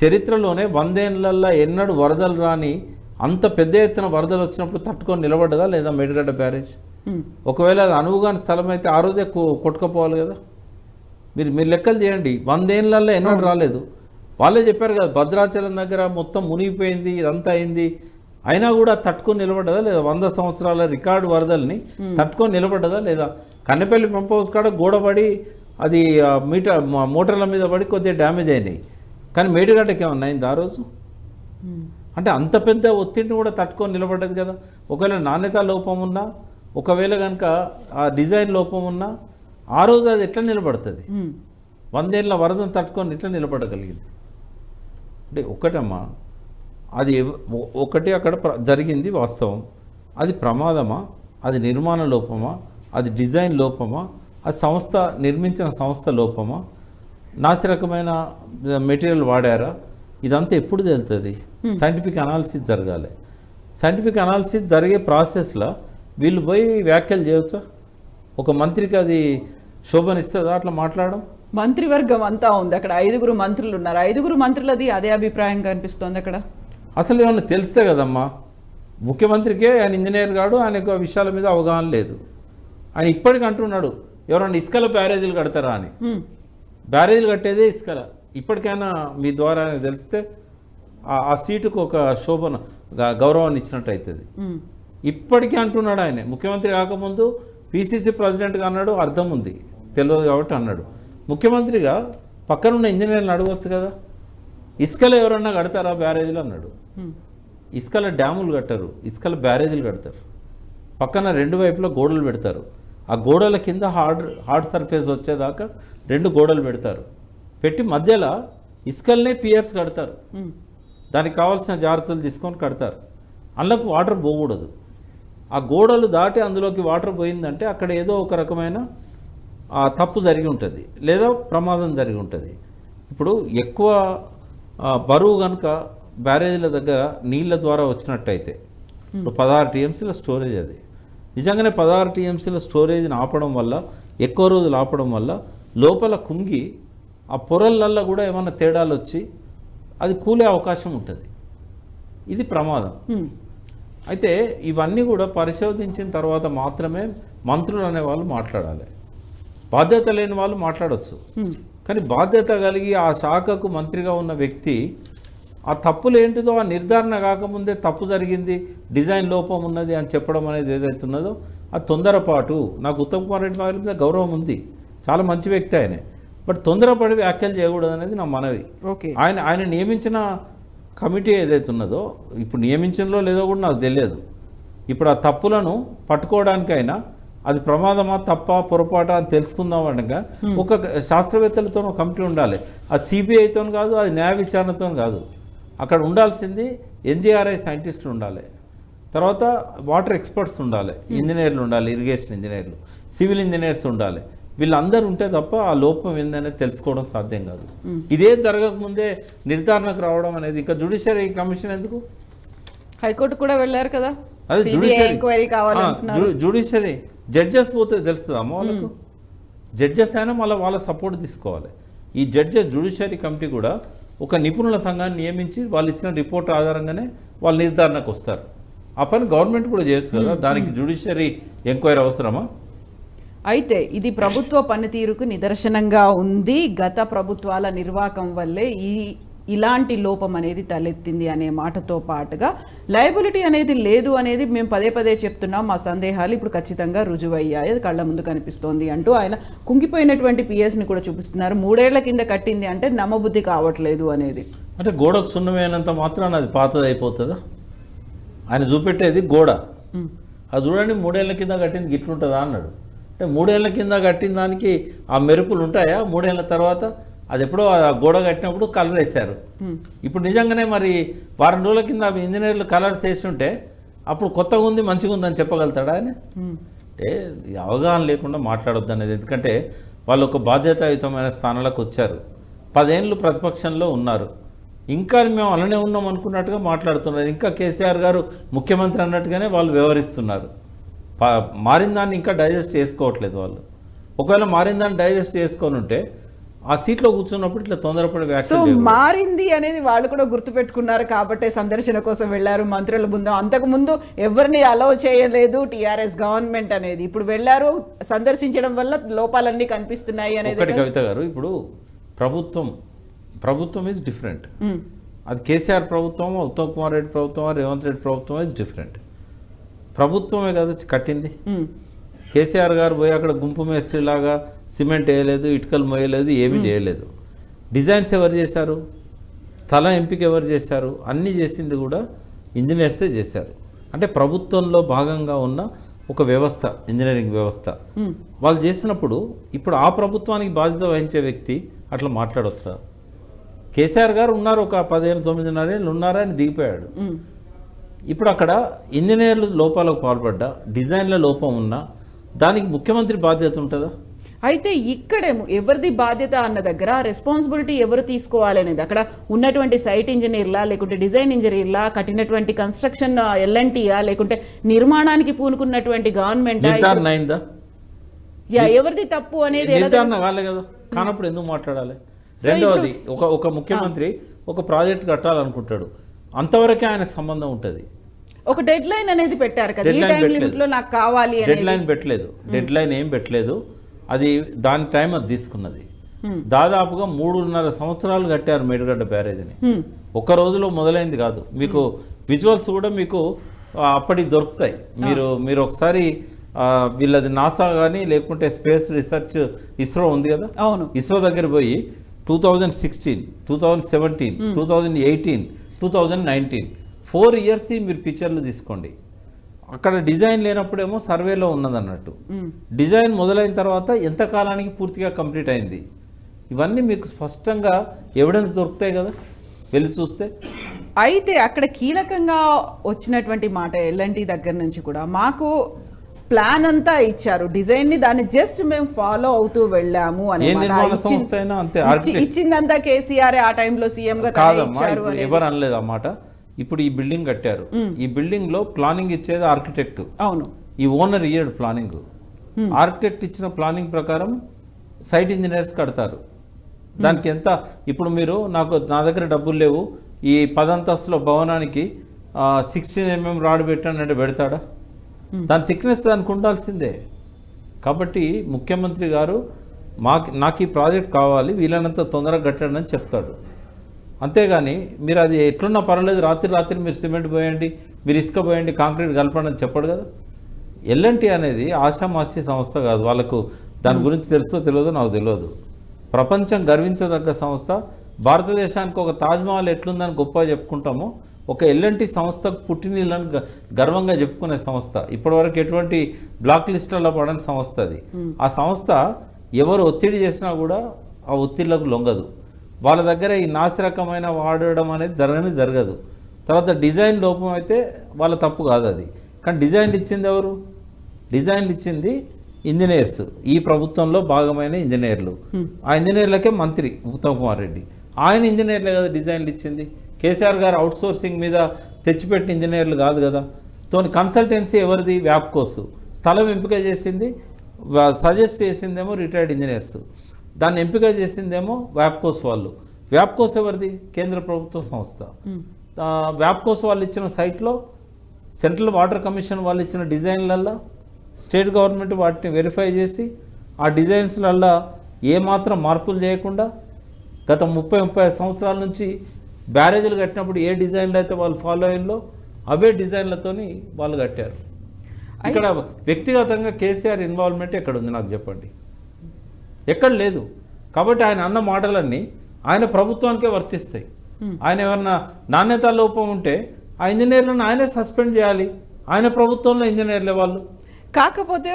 చరిత్రలోనే 100 ఏళ్లలో ఎన్నడూ వరదలు రాని అంత పెద్ద ఎత్తున వరదలు వచ్చినప్పుడు తట్టుకొని నిలబడ్డదా లేదా మేడిగడ్డ బ్యారేజ్? ఒకవేళ అది అనువుగాని స్థలం అయితే ఆ రోజే కొట్టుకపోవాలి కదా. మీరు లెక్కలు చేయండి. 100 ఏళ్లలో ఎన్నడూ రాలేదు. వాళ్ళే చెప్పారు కదా, భద్రాచలం దగ్గర మొత్తం మునిగిపోయింది, ఇదంతా అయింది, అయినా కూడా తట్టుకొని నిలబడ్డదా లేదా? 100 సంవత్సరాల రికార్డు వరదల్ని తట్టుకొని నిలబడ్డదా లేదా? కన్నెపల్లి పంప్ హౌస్ కాడ గోడపడి అది మోటార్ల మీద పడి కొద్దిగా డ్యామేజ్ అయినాయి, కానీ మేడిగడ్డకి ఏమన్నా అయింది ఆ రోజు? అంటే అంత పెద్ద ఒత్తిడిని కూడా తట్టుకొని నిలబడ్డది కదా. ఒకవేళ నాణ్యత లోపం ఉన్నా, ఒకవేళ కనుక ఆ డిజైన్ లోపం ఉన్నా ఆ రోజు అది ఎట్లా నిలబడుతుంది? 100 ఏళ్ళ వరదను తట్టుకొని ఎట్లా నిలబడగలిగింది? అంటే ఒకటమ్మా, అది ఒకటి అక్కడ జరిగింది వాస్తవం. అది ప్రమాదమా, అది నిర్మాణ లోపమా, అది డిజైన్ లోపమా, అది సంస్థ నిర్మించిన సంస్థ లోపమా, నాసిరకమైన మెటీరియల్ వాడారా, ఇదంతా ఎప్పుడు తెలుస్తుంది? సైంటిఫిక్ అనాలిసిస్ జరగాలి. సైంటిఫిక్ అనాలిసిస్ జరిగే ప్రాసెస్లో వీళ్ళు పోయి వ్యాఖ్యలు చేయవచ్చా? ఒక మంత్రికి అది శోభనిస్తుందా అట్లా మాట్లాడడం? మంత్రివర్గం అంతా ఉంది అక్కడ, 5 మంత్రులు ఉన్నారు, 5 మంత్రులది అదే అభిప్రాయం కనిపిస్తోంది అక్కడ. అసలు ఏమన్నా తెలిస్తే కదమ్మా. ముఖ్యమంత్రికే ఆయన ఇంజనీర్ కాడు, ఆయనకు ఆ విషయాల మీద అవగాహన లేదు. ఆయన ఇప్పటికి అంటున్నాడు ఎవరన్నా ఇసుకల బ్యారేజీలు కడతారా అని. బ్యారేజీలు కట్టేదే ఇసుకల. ఇప్పటికైనా మీ ద్వారా తెలిస్తే ఆ సీటుకు ఒక శోభన గౌరవాన్ని ఇచ్చినట్టు అవుతుంది. ఇప్పటికీ అంటున్నాడు ఆయన. ముఖ్యమంత్రి కాకముందు పిసిసి ప్రెసిడెంట్గా అన్నాడు, అర్థం ఉంది, తెలియదు కాబట్టి అన్నాడు. ముఖ్యమంత్రిగా పక్కనున్న ఇంజనీర్లను అడగవచ్చు కదా, ఇసుకలు ఎవరన్నా కడతారా బ్యారేజీలు అన్నాడు. ఇసుకల డ్యాములు కట్టరు, ఇసుకల బ్యారేజీలు కడతారు. పక్కన 2 వైపులా గోడలు పెడతారు. ఆ గోడల కింద హార్డ్ సర్ఫేస్ వచ్చేదాకా 2 గోడలు పెడతారు. పెట్టి మధ్యలో ఇసుకలనే పియర్స్ కడతారు. దానికి కావాల్సిన జాగ్రత్తలు తీసుకొని కడతారు. అందులోకి వాటర్ పోకూడదు. ఆ గోడలు దాటి అందులోకి వాటర్ పోయిందంటే అక్కడ ఏదో ఒక రకమైన తప్పు జరిగి ఉంటుంది, లేదా ప్రమాదం జరిగి ఉంటుంది. ఇప్పుడు ఎక్కువ బరువు కనుక బ్యారేజీల దగ్గర నీళ్ళ ద్వారా వచ్చినట్టయితే, ఇప్పుడు 16 టీఎంసీల స్టోరేజ్, అది నిజంగానే 16 టీఎంసీల స్టోరేజ్ని ఆపడం వల్ల, ఎక్కువ రోజులు ఆపడం వల్ల లోపల కుంగి ఆ పొరలల్లో కూడా ఏమన్నా తేడాలు వచ్చి అది కూలే అవకాశం ఉంటుంది. ఇది ప్రమాదం. అయితే ఇవన్నీ కూడా పరిశోధించిన తర్వాత మాత్రమే మంత్రులు అనేవాళ్ళు మాట్లాడాలి. బాధ్యత లేని వాళ్ళు మాట్లాడవచ్చు, కానీ బాధ్యత కలిగి ఆ శాఖకు మంత్రిగా ఉన్న వ్యక్తి ఆ తప్పులు ఏంటిదో ఆ నిర్ధారణ కాకముందే తప్పు జరిగింది, డిజైన్ లోపం ఉన్నది అని చెప్పడం అనేది ఏదైతే ఉన్నదో అది తొందరపాటు. నాకు ఉత్తమ్ కుమార్ రెడ్డి గారి మీద గౌరవం ఉంది, చాలా మంచి వ్యక్తి ఆయనే, బట్ తొందరపడి వ్యాఖ్యలు చేయకూడదు అనేది నా మనవి. ఆయన నియమించిన కమిటీ ఏదైతే ఉన్నదో, ఇప్పుడు నియమించడంలో లేదో కూడా నాకు తెలియదు. ఇప్పుడు ఆ తప్పులను పట్టుకోవడానికైనా అది ప్రమాదమా తప్ప పొరపాట అని తెలుసుకుందాం అనగా ఒక శాస్త్రవేత్తలతో ఒక కమిటీ ఉండాలి. అది సిబిఐతో కాదు, అది న్యాయ విచారణతో కాదు. అక్కడ ఉండాల్సింది ఎన్జిఆర్ఐ సైంటిస్టులు ఉండాలి, తర్వాత వాటర్ ఎక్స్పర్ట్స్ ఉండాలి, ఇంజనీర్లు ఉండాలి, ఇరిగేషన్ ఇంజనీర్లు, సివిల్ ఇంజనీర్స్ ఉండాలి. వీళ్ళందరూ ఉంటే తప్ప ఆ లోపం ఏందనేది తెలుసుకోవడం సాధ్యం కాదు. ఇదే జరగకముందే నిర్ధారణకు రావడం అనేది, ఇంకా జ్యుడిషియరీ కమిషన్ ఎందుకు? హైకోర్టు కూడా వెళ్ళారు కదా, అది జ్యుడిషియరీ జడ్జెస్ పోతే తెలుస్తుంది అమ్మ వాళ్ళకు. జడ్జెస్ అయినా మళ్ళీ వాళ్ళ సపోర్ట్ తీసుకోవాలి. ఈ జడ్జెస్ జ్యుడిషియరీ కమిటీ కూడా ఒక నిపుణుల సంఘాన్ని నియమించి వాళ్ళు ఇచ్చిన రిపోర్ట్ ఆధారంగానే వాళ్ళు నిర్ధారణకు వస్తారు. ఆ పని గవర్నమెంట్ కూడా చేయొచ్చు కదా, దానికి జ్యుడిషియరీ ఎంక్వైరీ అవసరమా? అయితే ఇది ప్రభుత్వ పనితీరుకు నిదర్శనంగా ఉంది. గత ప్రభుత్వాల నిర్వాహకం వల్లే ఇలాంటి లోపం అనేది తలెత్తింది అనే మాటతో పాటుగా లయబిలిటీ అనేది లేదు అనేది మేము పదే చెప్తున్నాం. మా సందేహాలు ఇప్పుడు ఖచ్చితంగా రుజువయ్యాయి, అది కళ్ళ ముందు కనిపిస్తోంది అంటూ ఆయన కుంగిపోయినటువంటి పిఎస్ని కూడా చూపిస్తున్నారు. 3 ఏళ్ల కింద కట్టింది అంటే నమ్మబుద్ధి కావట్లేదు అనేది. అంటే గోడకు సున్నమైనంత మాత్రాన అది పాతది అయిపోతుందా? ఆయన చూపెట్టేది గోడ, అది చూడండి 3 ఏళ్ల కింద కట్టింది గిట్లుంటుందా అన్నాడు. అంటే 3 ఏళ్ల కింద కట్టిన దానికి ఆ మెరుపులు ఉంటాయా? 3 ఏళ్ల తర్వాత అది ఎప్పుడో ఆ గోడ కట్టినప్పుడు కలర్ వేశారు. ఇప్పుడు నిజంగానే మరి వారం రోజుల కింద ఇంజనీర్లు కలర్స్ వేస్తుంటే అప్పుడు కొత్తగా ఉంది మంచిగా ఉందని చెప్పగలుగుతాడా ఆయన? అంటే ఈ అవగాహన లేకుండా మాట్లాడొద్దు అనేది. ఎందుకంటే వాళ్ళు ఒక బాధ్యతాయుతమైన స్థానాలకు వచ్చారు, 10 ఏళ్ళు ప్రతిపక్షంలో ఉన్నారు, ఇంకా మేము అలానే ఉన్నాం అనుకున్నట్టుగా మాట్లాడుతున్నారు. ఇంకా కేసీఆర్ గారు ముఖ్యమంత్రి అన్నట్టుగానే వాళ్ళు వ్యవహరిస్తున్నారు. మారిన దాన్ని ఇంకా డైజెస్ట్ చేసుకోవట్లేదు వాళ్ళు. ఒకవేళ మారిన దాన్ని డైజెస్ట్ చేసుకొని ఉంటే ఆ సీట్లో కూర్చున్నప్పుడు ఇట్లా తొందరపడి సో వ్యాఖ్యలు మారింది అనేది వాళ్ళు కూడా గుర్తుపెట్టుకున్నారు కాబట్టి సందర్శన కోసం వెళ్ళారు మంత్రుల బృందం. అంతకుముందు ఎవరిని అలౌ చేయలేదు టీఆర్ఎస్ గవర్నమెంట్ అనేది. ఇప్పుడు వెళ్ళారు, సందర్శించడం వల్ల లోపాలన్నీ కనిపిస్తున్నాయి అనేది. ఒకటి కవిత గారు, ఇప్పుడు ప్రభుత్వం ఈజ్ డిఫరెంట్. అది కేసీఆర్ ప్రభుత్వం, ఉత్తమ్ కుమార్ రెడ్డి ప్రభుత్వం, రేవంత్ రెడ్డి ప్రభుత్వం ఈజ్ డిఫరెంట్. ప్రభుత్వమే కదా కట్టింది. కేసీఆర్ గారు పోయి అక్కడ గుంపు మేస్త్రిలాగా సిమెంట్ వేయలేదు, ఇటుకలు మోయలేదు, ఏమీ చేయలేదు. డిజైన్స్ ఎవరు చేశారు? స్థలం ఎంపిక ఎవరు చేశారు? అన్నీ చేసింది కూడా ఇంజనీర్సే చేశారు. అంటే ప్రభుత్వంలో భాగంగా ఉన్న ఒక వ్యవస్థ, ఇంజనీరింగ్ వ్యవస్థ వాళ్ళు చేసినప్పుడు ఇప్పుడు ఆ ప్రభుత్వానికి బాధ్యత వహించే వ్యక్తి అట్లా మాట్లాడవచ్చా? కేసీఆర్ గారు ఉన్నారు, ఒక 10 ఏళ్ళు 9.5 ఏళ్ళు ఉన్నారా అని దిగిపోయాడు. ఇప్పుడు అక్కడ ఇంజనీర్లు లోపాలకు పాల్పడ్డా, డిజైన్ల లోపం ఉన్నా దానికి ముఖ్యమంత్రి బాధ్యత ఉంటుందా? అయితే ఇక్కడేమో ఎవరిది బాధ్యత అన్న దగ్గర రెస్పాన్సిబిలిటీ ఎవరు తీసుకోవాలి అనేది, అక్కడ ఉన్నటువంటి సైట్ ఇంజనీర్లా లేకుంటే డిజైన్ ఇంజనీర్లా, కట్టినటువంటి కన్స్ట్రక్షన్ ఎల్ఎన్టీయా లేకుంటే నిర్మాణానికి పూనుకున్నటువంటి గవర్నమెంట్ నిర్ధారణ అయిందా? ఎవరిది తప్పు అనేది నిర్ధారణ కాలే కదా, కానప్పుడు ఎందుకు మాట్లాడాలి? రెండవది, ఒక ముఖ్యమంత్రి ఒక ప్రాజెక్ట్ కట్టాలనుకుంటాడు, అంతవరకే ఆయనకు సంబంధం ఉంటుంది. ఒక డెడ్ లైన్ అనేది పెట్టారు కదా, ఈ టైం లిమిట్ లో నాకు కావాలి అనేది. డెడ్ లైన్ పెట్టలేదు, డెడ్ లైన్ ఏం పెట్టలేదు. అది దాని టైం అది తీసుకున్నది. దాదాపుగా 3.5 సంవత్సరాలు కట్టారు మేడిగడ్డ బ్యారేజ్ని. ఒక్క రోజులో మొదలైంది కాదు. మీకు విజువల్స్ కూడా మీకు అప్పటికి దొరుకుతాయి. మీరు ఒకసారి వీళ్ళది నాసా కానీ లేకుంటే స్పేస్ రీసెర్చ్ ఇస్రో ఉంది కదా, అవును, ఇస్రో దగ్గర పోయి 2016, 2017, 2018, 2019 4 years మీరు పిక్చర్లు తీసుకోండి. అక్కడ డిజైన్ లేనప్పుడేమో సర్వేలో ఉన్నదన్నట్టు, డిజైన్ మొదలైన తర్వాత ఎంత కాలానికి పూర్తిగా కంప్లీట్ అయింది, ఇవన్నీ మీకు స్పష్టంగా ఎవిడెన్స్ దొరుకుతాయి కదా వెళ్ళి చూస్తే. అయితే అక్కడ కీలకంగా వచ్చినటువంటి మాట ఎల్ఎన్టీ దగ్గర నుంచి కూడా మాకు ప్లాన్ అంతా ఇచ్చారు, డిజైన్ ని, దాన్ని జస్ట్ మేము ఫాలో అవుతూ వెళ్ళాము అని. ఇచ్చిందంతా కేసీఆర్ ఆ టైంలో సీఎం గా కాదమ్మా, ఎవరు అనలేదు అన్నమాట. ఇప్పుడు ఈ బిల్డింగ్ కట్టారు, ఈ బిల్డింగ్ లో ప్లానింగ్ ఇచ్చేది ఆర్కిటెక్ట్. అవును, ఈ ఓనర్ ఇయ్యాడు ప్లానింగ్. ఆర్కిటెక్ట్ ఇచ్చిన ప్లానింగ్ ప్రకారం సైట్ ఇంజనీర్స్ కడతారు. దానికి ఎంత, ఇప్పుడు మీరు నా దగ్గర డబ్బులు లేవు, ఈ 10 అంతస్తుల భవనానికి 16 mm రాడ్ పెట్టానంటే పెడతాడా? దాని థిక్నెస్ దానికి ఉండాల్సిందే. కాబట్టి ముఖ్యమంత్రి గారు నాకు ఈ ప్రాజెక్ట్ కావాలి, వీలైనంత తొందరగా కట్టండి అని చెప్తాడు. అంతేగాని మీరు అది ఎట్లున్నా పర్వాలేదు, రాత్రి మీరు సిమెంట్ పోయండి, మీరు ఇసుక పోయండి, కాంక్రీట్ కలపండి అని చెప్పడు కదా. ఎల్ఎన్టీ అనేది ఆషామాషి సంస్థ కాదు. వాళ్ళకు దాని గురించి తెలుసో తెలియదో నాకు తెలియదు. ప్రపంచం గర్వించదగ్గ సంస్థ. భారతదేశానికి ఒక తాజ్మహల్ ఎట్లుందని గొప్పగా చెప్పుకుంటామో, ఒక ఎల్ఎన్టీ సంస్థకు పుట్టినీళ్ళని గర్వంగా చెప్పుకునే సంస్థ. ఇప్పటివరకు ఎటువంటి బ్లాక్ లిస్టులలో పడని సంస్థ అది. ఆ సంస్థ ఎవరు ఒత్తిడి చేసినా కూడా ఆ ఒత్తిళ్లకు లొంగదు. వాళ్ళ దగ్గర ఈ నాసిరకమైన వాడడం అనేది జరగదు. తర్వాత డిజైన్ లోపం అయితే వాళ్ళ తప్పు కాదు అది. కానీ డిజైన్లు ఇచ్చింది ఎవరు? డిజైన్లు ఇచ్చింది ఇంజనీర్స్, ఈ ప్రభుత్వంలో భాగమైన ఇంజనీర్లు. ఆ ఇంజనీర్లకే మంత్రి ఉత్తమ్ కుమార్ రెడ్డి, ఆయన ఇంజనీర్లే కదా డిజైన్లు ఇచ్చింది. కేసీఆర్ గారు అవుట్సోర్సింగ్ మీద తెచ్చిపెట్టిన ఇంజనీర్లు కాదు కదా. కన్సల్టెన్సీ ఎవరిది? వ్యాప్కోస్. స్థలం ఎంపిక చేసింది, సజెస్ట్ చేసిందేమో రిటైర్డ్ ఇంజనీర్స్, దాన్ని ఎంపిక చేసిందేమో వ్యాప్కోస్ వాళ్ళు. వ్యాప్కోస్ ఎవరిది? కేంద్ర ప్రభుత్వ సంస్థ. వ్యాప్కోస్ వాళ్ళు ఇచ్చిన సైట్లో సెంట్రల్ వాటర్ కమిషన్ వాళ్ళు ఇచ్చిన డిజైన్లల్లో స్టేట్ గవర్నమెంట్ వాటిని వెరిఫై చేసి ఆ డిజైన్స్లల్లో ఏమాత్రం మార్పులు చేయకుండా గత 30-35 సంవత్సరాల నుంచి బ్యారేజీలు కట్టినప్పుడు ఏ డిజైన్లు అయితే వాళ్ళు ఫాలో అయ్యిందో అవే డిజైన్లతోని వాళ్ళు కట్టారు. ఇక్కడ వ్యక్తిగతంగా కేసీఆర్ ఇన్వాల్వ్మెంట్ ఎక్కడ ఉంది నాకు చెప్పండి? ఎక్కడ లేదు. కాబట్టి ఆయన అన్న మాటలన్నీ ఆయన ప్రభుత్వానికే వర్తిస్తాయి. ఆయన ఏమన్నా నాణ్యత లోపం ఉంటే ఆ ఇంజనీర్లను ఆయనే సస్పెండ్ చేయాలి, ఆయన ప్రభుత్వంలో ఇంజనీర్లే వాళ్ళు. కాకపోతే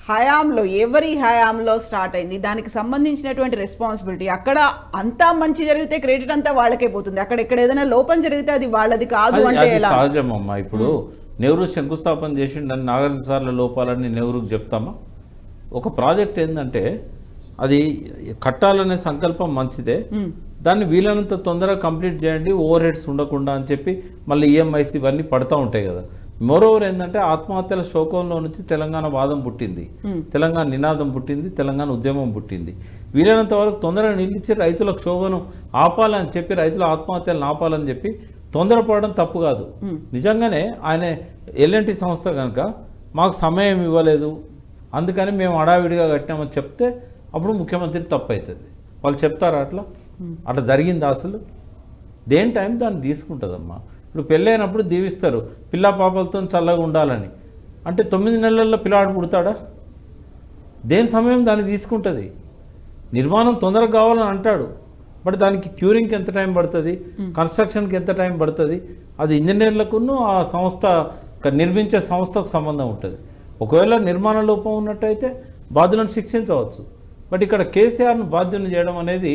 హయాంలో ఎవరి హయాంలో స్టార్ట్ అయింది, దానికి సంబంధించినటువంటి రెస్పాన్సిబిలిటీ అక్కడ అంతా మంచి జరిగితే క్రెడిట్ అంతా వాళ్ళకే పోతుంది, అక్కడ ఇక్కడ ఏదైనా లోపం జరిగితే అది వాళ్ళది కాదు అంటే అది ఎలా? సహజమమ్మా. ఇప్పుడు నెహ్రూ శంకుస్థాపన చేసిండని నాగార్జున సార్ల లోపాలని నెహ్రూకి చెప్తామా? ఒక ప్రాజెక్ట్ ఏంటంటే అది కట్టాలనే సంకల్పం మంచిదే, దాన్ని వీలైనంత తొందరగా కంప్లీట్ చేయండి, ఓవర్ హెడ్స్ ఉండకుండా అని చెప్పి మళ్ళీ ఈఎంఐస్ ఇవన్నీ పడతా ఉంటాయి కదా. మోరోవర్ ఏంటంటే ఆత్మహత్యల శోకంలో నుంచి తెలంగాణ వాదం పుట్టింది, తెలంగాణ నినాదం పుట్టింది, తెలంగాణ ఉద్యమం పుట్టింది. వీలైనంత వరకు తొందరగా నిలిచి రైతుల క్షోభను ఆపాలని చెప్పి, రైతుల ఆత్మహత్యలను ఆపాలని చెప్పి తొందరపడడం తప్పు కాదు. నిజంగానే ఆయన ఎల్ఎన్టీ సంస్థ కనుక మాకు సమయం ఇవ్వలేదు అందుకని మేము హడావిడిగా కట్టినామని చెప్తే అప్పుడు ముఖ్యమంత్రి తప్పు అవుతుంది. వాళ్ళు చెప్తారా అట్లా? అట్లా జరిగింది అసలు? దేని టైం దాన్ని తీసుకుంటుందమ్మా. ఇప్పుడు పెళ్ళైనప్పుడు దీవిస్తారు పిల్ల పాపలతో చల్లగా ఉండాలని, అంటే 9 నెలల్లో పిల్లాడు పుడతాడా? దేని సమయం దాన్ని తీసుకుంటుంది. నిర్మాణం తొందరగా కావాలని అంటాడు, బట్ దానికి క్యూరింగ్కి ఎంత టైం పడుతుంది, కన్స్ట్రక్షన్కి ఎంత టైం పడుతుంది, అది ఇంజనీర్లకును ఆ సంస్థ నిర్మించే సంస్థకు సంబంధం ఉంటుంది. ఒకవేళ నిర్మాణ లోపం ఉన్నట్టయితే బాధ్యులను శిక్షించవచ్చు. బట్ ఇక్కడ కేసీఆర్ను బాధ్యులను చేయడం అనేది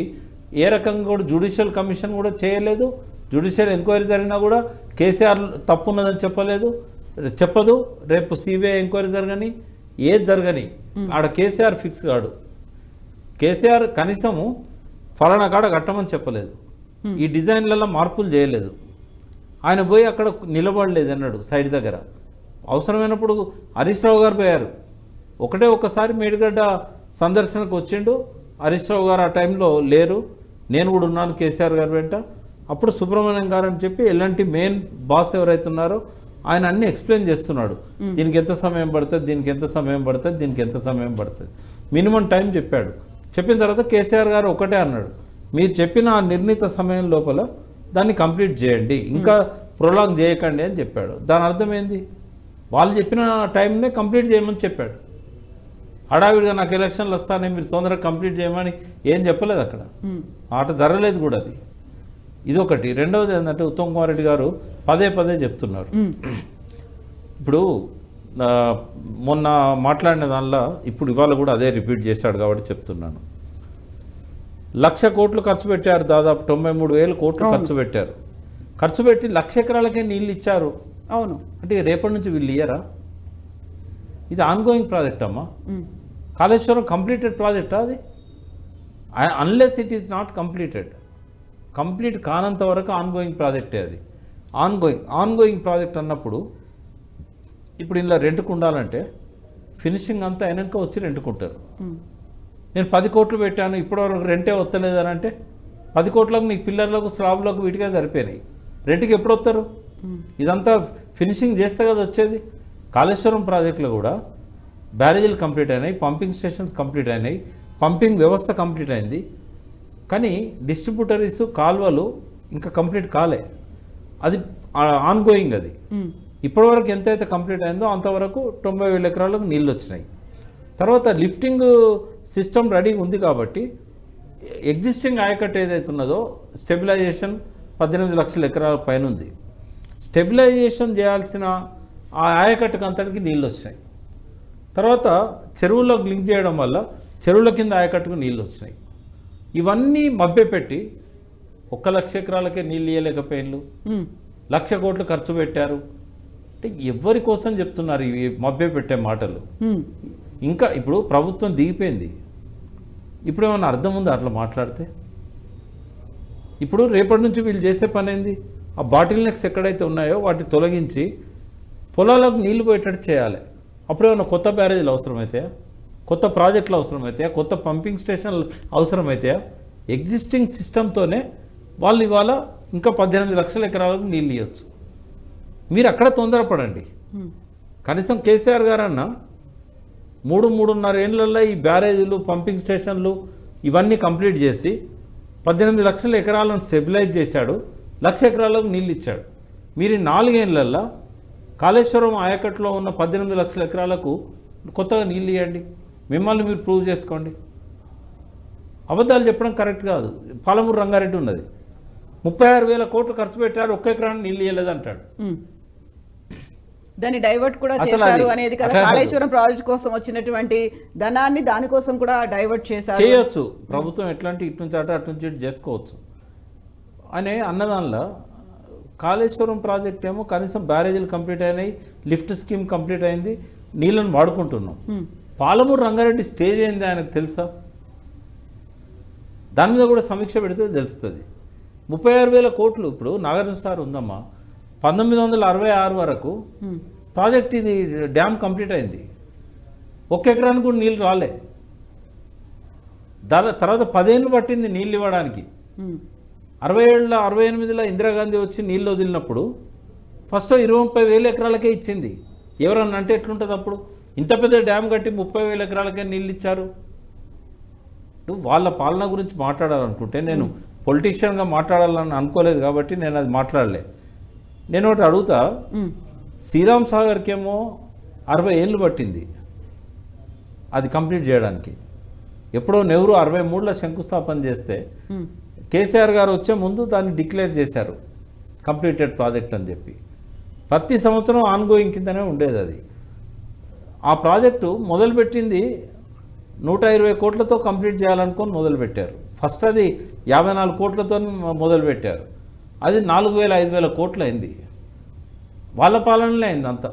ఏ రకంగా కూడా జ్యుడిషియల్ కమిషన్ కూడా చేయలేదు, జ్యుడిషియల్ ఎంక్వైరీ జరిగినా కూడా కేసీఆర్ తప్పు ఉన్నదని చెప్పదు. రేపు సిబిఐ ఎంక్వైరీ జరగని ఏది జరగని ఆడ కేసీఆర్ ఫిక్స్ కాడు. కేసీఆర్ కనీసము ఫలానా కాడ కట్టమని చెప్పలేదు, ఈ డిజైన్లలో మార్పులు చేయలేదు, ఆయన పోయి అక్కడ నిలబడలేదు అన్నాడు సైడ్ దగ్గర. అవసరమైనప్పుడు హరీష్ రావు గారు పోయారు, ఒకసారి మేడిగడ్డ సందర్శనకు వచ్చిండు, హరీష్ రావు గారు ఆ టైంలో లేరు, నేను కూడా ఉన్నాను కేసీఆర్ గారు వెంట. అప్పుడు సుబ్రహ్మణ్యం గారు అని చెప్పి ఎలాంటి మెయిన్ బాస్ ఎవరైతే ఉన్నారో ఆయన అన్ని ఎక్స్ప్లెయిన్ చేస్తున్నాడు, దీనికి ఎంత సమయం పడుతుంది, దీనికి ఎంత సమయం పడుతుంది, దీనికి ఎంత సమయం పడుతుంది, మినిమం టైం చెప్పాడు. చెప్పిన తర్వాత కేసీఆర్ గారు ఒకటే అన్నాడు, మీరు చెప్పిన ఆ నిర్ణీత సమయం లోపల దాన్ని కంప్లీట్ చేయండి, ఇంకా ప్రొలాంగ్ చేయకండి అని చెప్పాడు. దాని అర్థం ఏంది? వాళ్ళు చెప్పిన టైంనే కంప్లీట్ చేయమని చెప్పాడు. హడావిడిగా నాకు ఎలక్షన్లు వస్తానే మీరు తొందరగా కంప్లీట్ చేయమని ఏం చెప్పలేదు అక్కడ, ఆట జరగలేదు కూడా అది. ఇదొకటి. రెండవది ఏంటంటే ఉత్తమ్ కుమార్ రెడ్డి గారు పదే చెప్తున్నారు. ఇప్పుడు మొన్న మాట్లాడిన దానిలో ఇప్పుడు ఇవాళ కూడా అదే రిపీట్ చేశాడు కాబట్టి చెప్తున్నాను. 1,00,000 కోట్లు ఖర్చు పెట్టారు, దాదాపు 93,000 కోట్లు ఖర్చు పెట్టారు. ఖర్చు పెట్టి 1,00,000 ఎకరాలకే నీళ్ళు ఇచ్చారు. అవును, అంటే రేపటి నుంచి వీళ్ళు ఇయ్యరా? ఇది ఆన్గోయింగ్ ప్రాజెక్ట్ అమ్మా. కాళేశ్వరం కంప్లీటెడ్ ప్రాజెక్టా అది? Unless it is not completed. Complete కానంత వరకు ఆన్గోయింగ్ ప్రాజెక్టే అది. ఆన్గోయింగ్ ప్రాజెక్ట్ అన్నప్పుడు ఇప్పుడు ఇలా రెంట్కు ఉండాలంటే ఫినిషింగ్ అంతా అయినాక వచ్చి రెంట్కుంటారు. నేను 10 కోట్లు పెట్టాను ఇప్పటివరకు రెంటే వస్తలేదని అంటే 10 కోట్లకు నీకు పిల్లర్లకు స్లాబ్లకు వీటికే సరిపోయినాయి, రెంట్కి ఎప్పుడు వస్తారు? ఇదంతా ఫినిషింగ్ చేస్తే కదా వచ్చేది. కాళేశ్వరం ప్రాజెక్టులో కూడా బ్యారేజీలు కంప్లీట్ అయినాయి, పంపింగ్ స్టేషన్స్ కంప్లీట్ అయినాయి, పంపింగ్ వ్యవస్థ కంప్లీట్ అయింది, కానీ డిస్ట్రిబ్యూటరీస్ కాలువలు ఇంకా కంప్లీట్ కాలే. అది ఆన్గోయింగ్. అది ఇప్పటివరకు ఎంతైతే కంప్లీట్ అయిందో అంతవరకు 90,000 ఎకరాలకు నీళ్ళు వచ్చినాయి. తర్వాత లిఫ్టింగ్ సిస్టమ్ రెడీ ఉంది కాబట్టి ఎగ్జిస్టింగ్ ఆయకట్టు ఏదైతే ఉన్నదో స్టెబిలైజేషన్ 18 లక్షల ఎకరాల పైన ఉంది. స్టెబిలైజేషన్ చేయాల్సిన ఆ ఆయకట్టుకు అంతటికి నీళ్ళు వచ్చినాయి. తర్వాత చెరువులకు లింక్ చేయడం వల్ల చెరువుల కింద ఆయకట్టుకు నీళ్ళు వచ్చినాయి. ఇవన్నీ మభ్యపెట్టి 1,00,000 ఎకరాలకే నీళ్ళు ఇవ్వలేకపోయిన్లు, 1,00,000 కోట్లు ఖర్చు పెట్టారు అంటే ఎవరి కోసం చెప్తున్నారు ఇవి మభ్యపెట్టే మాటలు? ఇంకా ఇప్పుడు ప్రభుత్వం దిగిపోయింది, ఇప్పుడు ఏమన్నా అర్థం ఉందా అట్లా మాట్లాడితే? ఇప్పుడు రేపటి నుంచి వీళ్ళు చేసే పని ఏంది? ఆ బాటిల్ నెక్స్ ఎక్కడైతే ఉన్నాయో వాటిని తొలగించి పొలాలకు నీళ్లు పోయేటట్టు చేయాలి. అప్పుడు ఏమన్నా కొత్త బ్యారేజీలు అవసరమవుతాయా, కొత్త ప్రాజెక్టులు అవసరమవుతాయా, కొత్త పంపింగ్ స్టేషన్లు అవసరమవుతాయా? ఎగ్జిస్టింగ్ సిస్టంతోనే వాళ్ళు ఇవాళ ఇంకా 18 లక్షల ఎకరాలకు నీళ్ళు ఇవ్వచ్చు. మీరు అక్కడ తొందరపడండి. కనీసం కేసీఆర్ గారన్న 3-3.5 ఏళ్ళల్లో ఈ బ్యారేజీలు పంపింగ్ స్టేషన్లు ఇవన్నీ కంప్లీట్ చేసి 18 లక్షల ఎకరాలను స్టెబిలైజ్ చేశాడు, 1,00,000 ఎకరాలకు నీళ్ళు ఇచ్చాడు. మీరు 4 ఏళ్ళల్లో కాళేశ్వరం ఆయకట్టులో ఉన్న 18 లక్షల ఎకరాలకు కొత్తగా నీళ్ళు ఇవ్వండి, మిమ్మల్ని మీరు ప్రూవ్ చేసుకోండి. అబద్ధాలు చెప్పడం కరెక్ట్ కాదు. పాలమూరు రంగారెడ్డి ఉన్నది, 36,000 కోట్లు ఖర్చు పెట్టారు, 1 ఎకరాన్ని నీళ్ళు ఇవ్వలేదు అంటాడు. దాన్ని డైవర్ట్ కూడా అసలు చేశారు అది అనేది కదా, అట్లా కాదు. కాళేశ్వరం ప్రాజెక్ట్ కోసం వచ్చినటువంటి ధనాన్ని దానికోసం కూడా డైవర్ట్ చేశారు. చేయొచ్చు, ప్రభుత్వం ఎట్లాంటి ఇటు నుంచి అటు నుంచి ఇటు చేసుకోవచ్చు అనే అన్నదానిలో కాళేశ్వరం ప్రాజెక్ట్ ఏమో కనీసం బ్యారేజీలు కంప్లీట్ అయినాయి, లిఫ్ట్ స్కీమ్ కంప్లీట్ అయింది, నీళ్ళని వాడుకుంటున్నాం. పాలమూరు రంగారెడ్డి స్టేజ్ అయింది ఆయనకు తెలుసా? దాని మీద కూడా సమీక్ష పెడితే తెలుస్తుంది. 36,000 కోట్లు ఇప్పుడు నాగార్జున సార్ ఉందమ్మా, 1966 వరకు ప్రాజెక్ట్ ఇది డ్యామ్ కంప్లీట్ అయింది, 1 ఎకరానికి కూడా నీళ్ళు రాలే. తర్వాత 10 ఏళ్ళు పట్టింది నీళ్ళు ఇవ్వడానికి. 68లో ఇందిరాగాంధీ వచ్చి నీళ్ళు వదిలినప్పుడు ఫస్ట్ 20-30,000 ఎకరాలకే ఇచ్చింది. ఎవరన్నా అంటే ఎట్లుంటుంది అప్పుడు? ఇంత పెద్ద డ్యామ్ కట్టి 30,000 ఎకరాలకే నీళ్ళు ఇచ్చారు. నువ్వు వాళ్ళ పాలన గురించి మాట్లాడాలనుకుంటే, నేను పొలిటీషియన్గా మాట్లాడాలని అనుకోలేదు కాబట్టి నేను అది మాట్లాడలే. నేను ఒకటి అడుగుతా, శ్రీరామ్ సాగర్కేమో 60 ఏళ్ళు పట్టింది అది కంప్లీట్ చేయడానికి. ఎప్పుడో నెహ్రూ 63లో శంకుస్థాపన చేస్తే కేసీఆర్ గారు వచ్చే ముందు దాన్ని డిక్లేర్ చేశారు కంప్లీటెడ్ ప్రాజెక్ట్ అని చెప్పి. ప్రతి సంవత్సరం ఆన్గోయింగ్ కిందనే ఉండేది అది. ఆ ప్రాజెక్టు మొదలుపెట్టింది 120 కోట్లతో కంప్లీట్ చేయాలనుకొని మొదలుపెట్టారు. ఫస్ట్ అది 54 కోట్లతో మొదలుపెట్టారు. అది 4,000-5,000 కోట్లు అయింది. వాళ్ళ పాలనలో అయింది అంతా.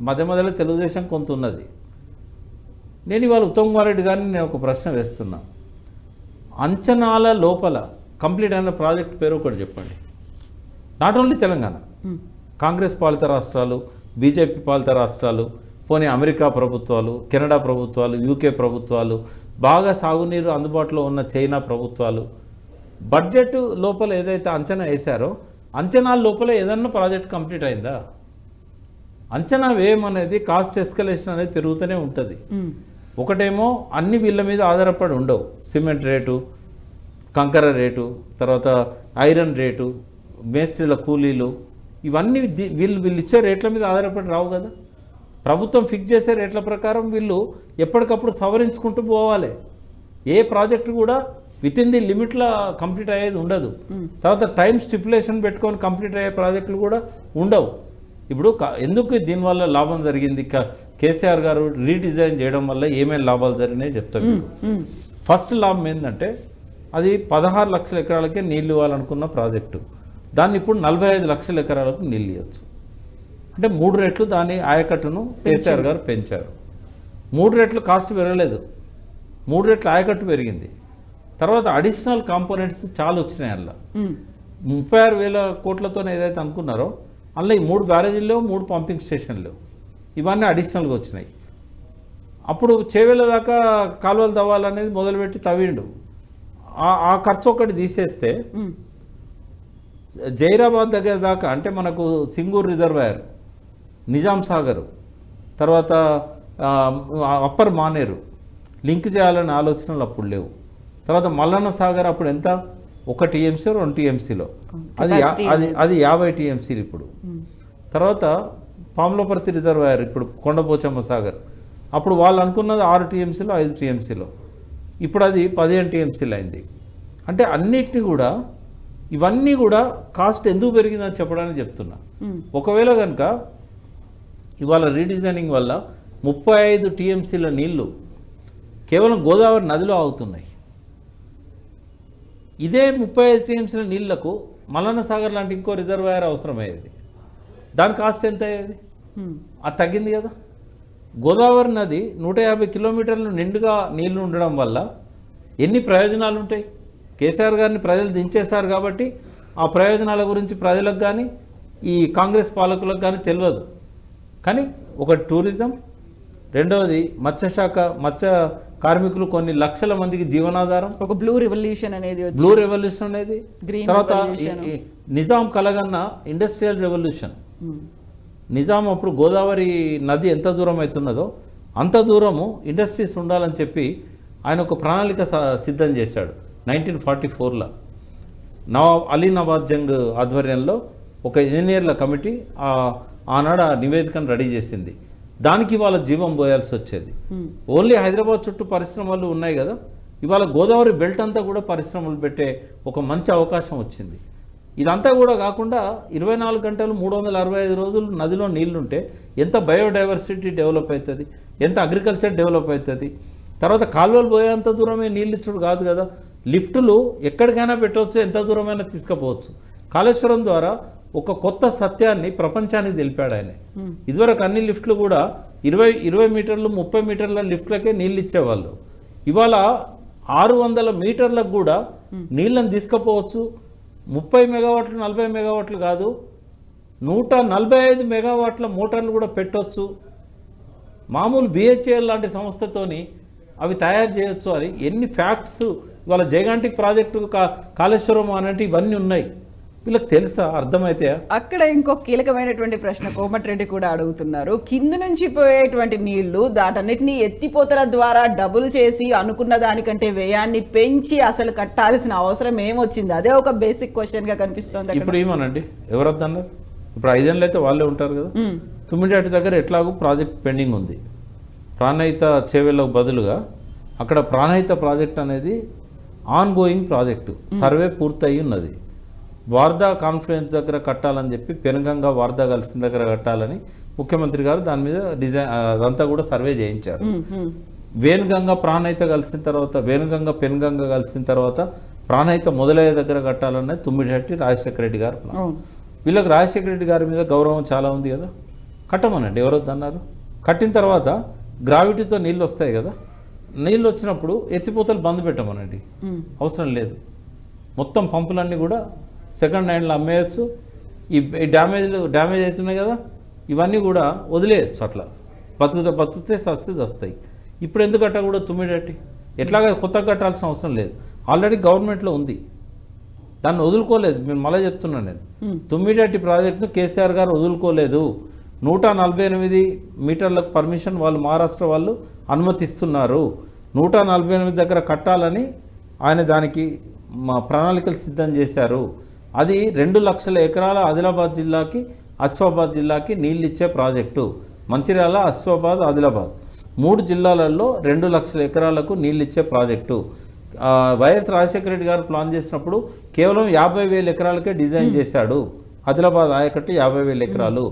మధ్యలో తెలుగుదేశం కొంత ఉన్నది. నేను ఇవాళ ఉత్తమ్ కుమార్ రెడ్డి గారిని నేను ఒక ప్రశ్న వేస్తున్నా. అంచనాల లోపల కంప్లీట్ అయిన ప్రాజెక్ట్ పేరు ఒకటి చెప్పండి. నాట్ ఓన్లీ తెలంగాణ, కాంగ్రెస్ పాలిత రాష్ట్రాలు, బీజేపీ పాలిత రాష్ట్రాలు, పోనీ అమెరికా ప్రభుత్వాలు, కెనడా ప్రభుత్వాలు, యూకే ప్రభుత్వాలు, బాగా సాగునీరు అందుబాటులో ఉన్న చైనా ప్రభుత్వాలు, బడ్జెట్ లోపల ఏదైతే అంచనా వేశారో అంచనాల లోపల ఏదన్నా ప్రాజెక్ట్ కంప్లీట్ అయిందా? అంచనా వ్యయం అనేది, కాస్ట్ ఎస్కలేషన్ అనేది పెరుగుతూనే ఉంటుంది. ఒకటేమో అన్ని వీళ్ళ మీద ఆధారపడి ఉండవు. సిమెంట్ రేటు, కంకర రేటు, తర్వాత ఐరన్ రేటు, మేస్త్రీల కూలీలు, ఇవన్నీ వీళ్ళు ఇచ్చే రేట్ల మీద ఆధారపడి రావు కదా. ప్రభుత్వం ఫిక్స్ చేసే రేట్ల ప్రకారం వీళ్ళు ఎప్పటికప్పుడు సవరించుకుంటూ పోవాలి. ఏ ప్రాజెక్టు కూడా విత్ ఇన్ ది లిమిట్లో కంప్లీట్ అయ్యేది ఉండదు. తర్వాత టైం స్టిపులేషన్ పెట్టుకొని కంప్లీట్ అయ్యే ప్రాజెక్టులు కూడా ఉండవు. ఇప్పుడు ఎందుకు దీనివల్ల లాభం జరిగింది, కేసీఆర్ గారు రీడిజైన్ చేయడం వల్ల ఏమేమి లాభాలు జరిగినాయి చెప్తాను. ఫస్ట్ లాభం ఏంటంటే, అది 16 లక్షల ఎకరాలకే నీళ్ళు ఇవ్వాలనుకున్న ప్రాజెక్టు, దాన్ని ఇప్పుడు 45 లక్షల ఎకరాలకు నీళ్ళు ఇవ్వచ్చు. అంటే 3 రెట్లు దాని ఆయకట్టును కేసీఆర్ గారు పెంచారు. 3 రెట్లు కాస్ట్ పెరగలేదు, 3 రెట్లు ఆయకట్టు పెరిగింది. తర్వాత అడిషనల్ కాంపోనెంట్స్ చాలా వచ్చినాయి. అందులో 36,000 కోట్లతో ఏదైతే అనుకున్నారో అందులో ఈ 3 బ్యారేజీల్లో 3 పంపింగ్ స్టేషన్లు ఇవన్నీ అడిషనల్గా వచ్చినాయి. అప్పుడు చేవేళ్ళ దాకా కాలువలు తవ్వాలనేది మొదలుపెట్టి తవ్విండు. ఆ ఖర్చు ఒకటి తీసేస్తే జైరాబాద్ దగ్గర దాకా, అంటే మనకు సింగూర్ రిజర్వాయర్, నిజాం సాగర్, తర్వాత అప్పర్ మానేరు లింక్ చేయాలనే ఆలోచనలు అప్పుడు లేవు. తర్వాత మల్లన్న సాగర్ అప్పుడు ఎంత, 1 టీఎంసీ 2 టీఎంసీలో, అది 50 టీఎంసీలు ఇప్పుడు. తర్వాత పాములపర్తి రిజర్వాయర్, ఇప్పుడు కొండపోచమ్మ సాగర్, అప్పుడు వాళ్ళు అనుకున్నది 6 టీఎంసీలో 5 టీఎంసీలో, ఇప్పుడు అది 15 టీఎంసీలు అయింది. అంటే అన్నిటినీ కూడా, ఇవన్నీ కూడా కాస్ట్ ఎందుకు పెరిగిందని చెప్పడానికి చెప్తున్నా. ఒకవేళ కనుక ఇవాళ రీడిజైనింగ్ వల్ల 35 టీఎంసీల నీళ్లు కేవలం గోదావరి నదిలో ఆగుతున్నాయి. ఇదే 35 టీఎంసీల నీళ్లకు మల్లన్న సాగర్ లాంటి ఇంకో రిజర్వాయర్ అవసరమయ్యేది. దాని కాస్ట్ ఎంత అయ్యేది? అది తగ్గింది కదా. గోదావరి నది 150 కిలోమీటర్లు నిండుగా నీళ్లు ఉండడం వల్ల ఎన్ని ప్రయోజనాలు ఉంటాయి? కేసీఆర్ గారిని ప్రజలు దించేశారు కాబట్టి ఆ ప్రయోజనాల గురించి ప్రజలకు కానీ ఈ కాంగ్రెస్ పాలకులకు కానీ తెలియదు. కానీ ఒకటి టూరిజం, రెండవది మత్స్యశాఖ, మత్స్య కార్మికులు కొన్ని లక్షల మందికి జీవనాధారం, ఒక బ్లూ రెవల్యూషన్ అనేది, తర్వాత నిజాం కలగన్న ఇండస్ట్రియల్ రెవల్యూషన్. నిజాం అప్పుడు గోదావరి నది ఎంత దూరం అవుతున్నదో అంత దూరము ఇండస్ట్రీస్ ఉండాలని చెప్పి ఆయన ఒక ప్రణాళిక సిద్ధం చేశాడు 1944లో. అలీ నవాజ్ జంగ్ ఆధ్వర్యంలో ఒక ఇంజనీర్ల కమిటీ ఆనాడు ఆ నివేదికను రెడీ చేసింది. దానికి ఇవాళ జీవం పోయాల్సి వచ్చేది. ఓన్లీ హైదరాబాద్ చుట్టూ పరిశ్రమలు ఉన్నాయి కదా, ఇవాళ గోదావరి బెల్ట్ అంతా కూడా పరిశ్రమలు పెట్టే ఒక మంచి అవకాశం వచ్చింది. ఇదంతా కూడా కాకుండా 24 గంటలు 365 రోజులు నదిలో నీళ్లుంటే ఎంత బయోడైవర్సిటీ డెవలప్ అవుతుంది, ఎంత అగ్రికల్చర్ డెవలప్ అవుతుంది. తర్వాత కాలువలు పోయేంత దూరమే నీళ్ళు ఇచ్చుడు కాదు కదా, లిఫ్టులు ఎక్కడికైనా పెట్టవచ్చు, ఎంత దూరమైనా తీసుకుపోవచ్చు. కాళేశ్వరం ద్వారా ఒక కొత్త సత్యాన్ని ప్రపంచానికి తెలిపాడు ఆయన. ఇదివరకు అన్ని లిఫ్ట్లు కూడా 20 మీటర్లు 30 మీటర్ల లిఫ్ట్లకే నీళ్ళు ఇచ్చేవాళ్ళు. ఇవాళ 600 మీటర్లకు కూడా నీళ్ళని తీసుకుపోవచ్చు. 30 మెగావాట్లు 40 మెగావాట్లు కాదు, 145 మెగావాట్ల మోటార్లు కూడా పెట్టవచ్చు. మామూలు బిహెచ్ఎల్ లాంటి సంస్థతోని అవి తయారు చేయొచ్చు అని ఎన్ని ఫ్యాక్ట్స్ ఇవాళ జైగాంటిక్ ప్రాజెక్టు కాళేశ్వరం అనేవి ఇవన్నీ ఉన్నాయి. వీళ్ళకి తెలుసా, అర్థమైతే? అక్కడ ఇంకో కీలకమైనటువంటి ప్రశ్న కోమటిరెడ్డి కూడా అడుగుతున్నారు. కింద నుంచి పోయేటువంటి నీళ్లు దాటన్నిటిని ఎత్తిపోతల ద్వారా డబుల్ చేసి అనుకున్న దానికంటే వ్యయాన్ని పెంచి అసలు కట్టాల్సిన అవసరం ఏమొచ్చింది? అదే ఒక బేసిక్ క్వశ్చన్ గా కనిపిస్తుంది. ఇప్పుడు ఏమోనండి, ఎవరు వద్దన్నారు? ఇప్పుడు 5 ఏళ్ళు అయితే వాళ్ళే ఉంటారు కదా. తుమ్మిడిహట్టి దగ్గర ఎట్లాగూ ప్రాజెక్ట్ పెండింగ్ ఉంది. ప్రాణహిత చేవెళ్ళకు బదులుగా అక్కడ ప్రాణహిత ప్రాజెక్ట్ అనేది ఆన్ గోయింగ్ ప్రాజెక్టు, సర్వే పూర్తయి ఉన్నది. వార్దా కాన్ఫరెన్స్ దగ్గర కట్టాలని చెప్పి పెనుగంగా వార్దా కలిసిన దగ్గర కట్టాలని ముఖ్యమంత్రి గారు దాని మీద డిజైన్ అదంతా కూడా సర్వే చేయించారు. వేణుగంగా ప్రాణహిత కలిసిన తర్వాత, వేణుగంగా పెనుగంగా కలిసిన తర్వాత ప్రాణహిత మొదలయ్యే దగ్గర కట్టాలన్నది తుమ్మిడిహట్టి రాజశేఖర రెడ్డి గారు. వీళ్ళకి రాజశేఖర రెడ్డి గారి మీద గౌరవం చాలా ఉంది కదా, కట్టమనండి, ఎవరొద్దన్నారు. కట్టిన తర్వాత గ్రావిటీతో నీళ్ళు వస్తాయి కదా, నీళ్ళు వచ్చినప్పుడు ఎత్తిపోతలు బంద్ పెట్టమనండి, అవసరం లేదు. మొత్తం పంపులన్నీ కూడా సెకండ్ హ్యాండ్లో అమ్మేయచ్చు. ఈ డ్యామేజ్ అవుతున్నాయి కదా, ఇవన్నీ కూడా వదిలేయచ్చు. అట్లా బతుకుతే సస్తే వస్తాయి. ఇప్పుడు ఎందుకు కట్ట కూడా తుమ్మిడట్టి ఎట్లాగా కొత్తగా కట్టాల్సిన అవసరం లేదు, ఆల్రెడీ గవర్నమెంట్లో ఉంది, దాన్ని వదులుకోలేదు. నేను మళ్ళీ చెప్తున్నాను, నేను తుమ్మిడట్టి ప్రాజెక్టును కేసీఆర్ గారు వదులుకోలేదు. 148 మీటర్లకు పర్మిషన్ వాళ్ళు మహారాష్ట్ర వాళ్ళు అనుమతిస్తున్నారు. 148 దగ్గర కట్టాలని ఆయన దానికి మా ప్రణాళికలు సిద్ధం చేశారు. అది 2 లక్షల ఎకరాల ఆదిలాబాద్ జిల్లాకి, ఆసిఫాబాద్ జిల్లాకి నీళ్ళు ఇచ్చే ప్రాజెక్టు. మంచిర్యాల, ఆసిఫాబాద్, ఆదిలాబాద్ 3 జిల్లాలలో 2 లక్షల ఎకరాలకు నీళ్ళు ఇచ్చే ప్రాజెక్టు. వైఎస్ రాజశేఖర రెడ్డి గారు ప్లాన్ చేసినప్పుడు కేవలం 50,000 ఎకరాలకే డిజైన్ చేశాడు. ఆదిలాబాద్ ఆయకట్టు 50,000 ఎకరాలు.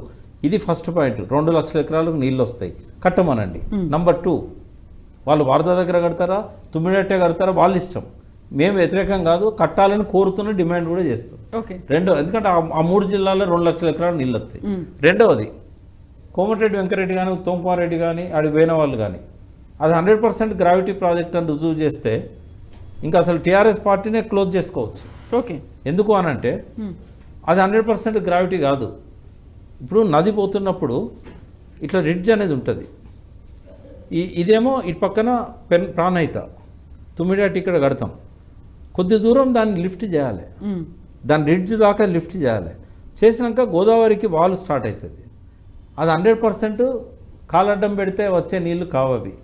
ఇది ఫస్ట్ పాయింట్. 2 లక్షల ఎకరాలకు నీళ్ళు వస్తాయి, కట్టమనండి. నంబర్ 2, వాళ్ళు వారద దగ్గర కడతారా, తుమ్మిడట్టే కడతారా, వాళ్ళ ఇష్టం. మేము వ్యతిరేకం కాదు, కట్టాలని కోరుతున్న డిమాండ్ కూడా చేస్తాం. రెండో, ఎందుకంటే ఆ 3 జిల్లాల్లో 2 లక్షల ఎకరాలు నీళ్ళు వస్తాయి. రెండవది, కోమటిరెడ్డి వెంకరెడ్డి కానీ, ఉత్తమ్ కుమార్ రెడ్డి కానీ, ఆడికి పోయిన వాళ్ళు కానీ అది 100% గ్రావిటీ ప్రాజెక్ట్ అని రుజువు చేస్తే ఇంకా అసలు టీఆర్ఎస్ పార్టీనే క్లోజ్ చేసుకోవచ్చు. ఓకే, ఎందుకు అనంటే అది 100% గ్రావిటీ కాదు. ఇప్పుడు నది పోతున్నప్పుడు ఇట్లా రిడ్జ్ అనేది ఉంటుంది. ఇదేమో ఇటు పక్కన ప్రాణహిత, తుమ్మిడట్టి ఇక్కడ కడతాం. కొద్ది దూరం దాన్ని లిఫ్ట్ చేయాలి, దాని రిడ్జ్ దాకా లిఫ్ట్ చేయాలి. చేసినాక గోదావరికి వాల్ స్టార్ట్ అవుతుంది. అది 100% కాలడ్డం పెడితే వచ్చే నీళ్లు కావవి.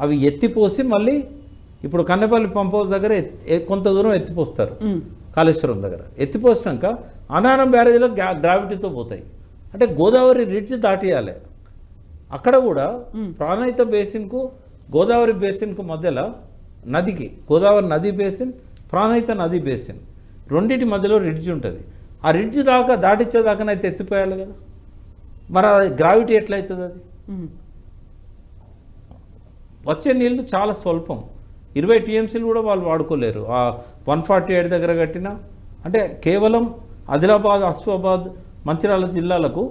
అవి ఎత్తిపోసి మళ్ళీ ఇప్పుడు కన్నెపల్లి పంప్ హౌస్ దగ్గర కొంత దూరం ఎత్తిపోస్తారు. కాళేశ్వరం దగ్గర ఎత్తిపోసినాక అనారం బ్యారేజ్లో గ్రావిటీతో పోతాయి. అంటే గోదావరి రిడ్జ్ దాటియాలి. అక్కడ కూడా ప్రాణహిత బేసిన్కు గోదావరి బేసిన్కు మధ్యలో నదికి, గోదావరి నది బేసిన్, ప్రాణహిత నది బేసిన్, రెండింటి మధ్యలో రిడ్జ్ ఉంటుంది. ఆ రిడ్జ్ దాకా దాటిచ్చేదాకానైతే ఎత్తిపోయాలి కదా. మరి అది గ్రావిటీ ఎట్లయితుంది? అది వచ్చే నీళ్ళు చాలా స్వల్పం. 20 టీఎంసీలు కూడా వాళ్ళు వాడుకోలేరు. ఆ 148 దగ్గర కట్టిన అంటే కేవలం ఆదిలాబాద్, ఆసిఫాబాద్, మంచిర్యాల జిల్లాలకు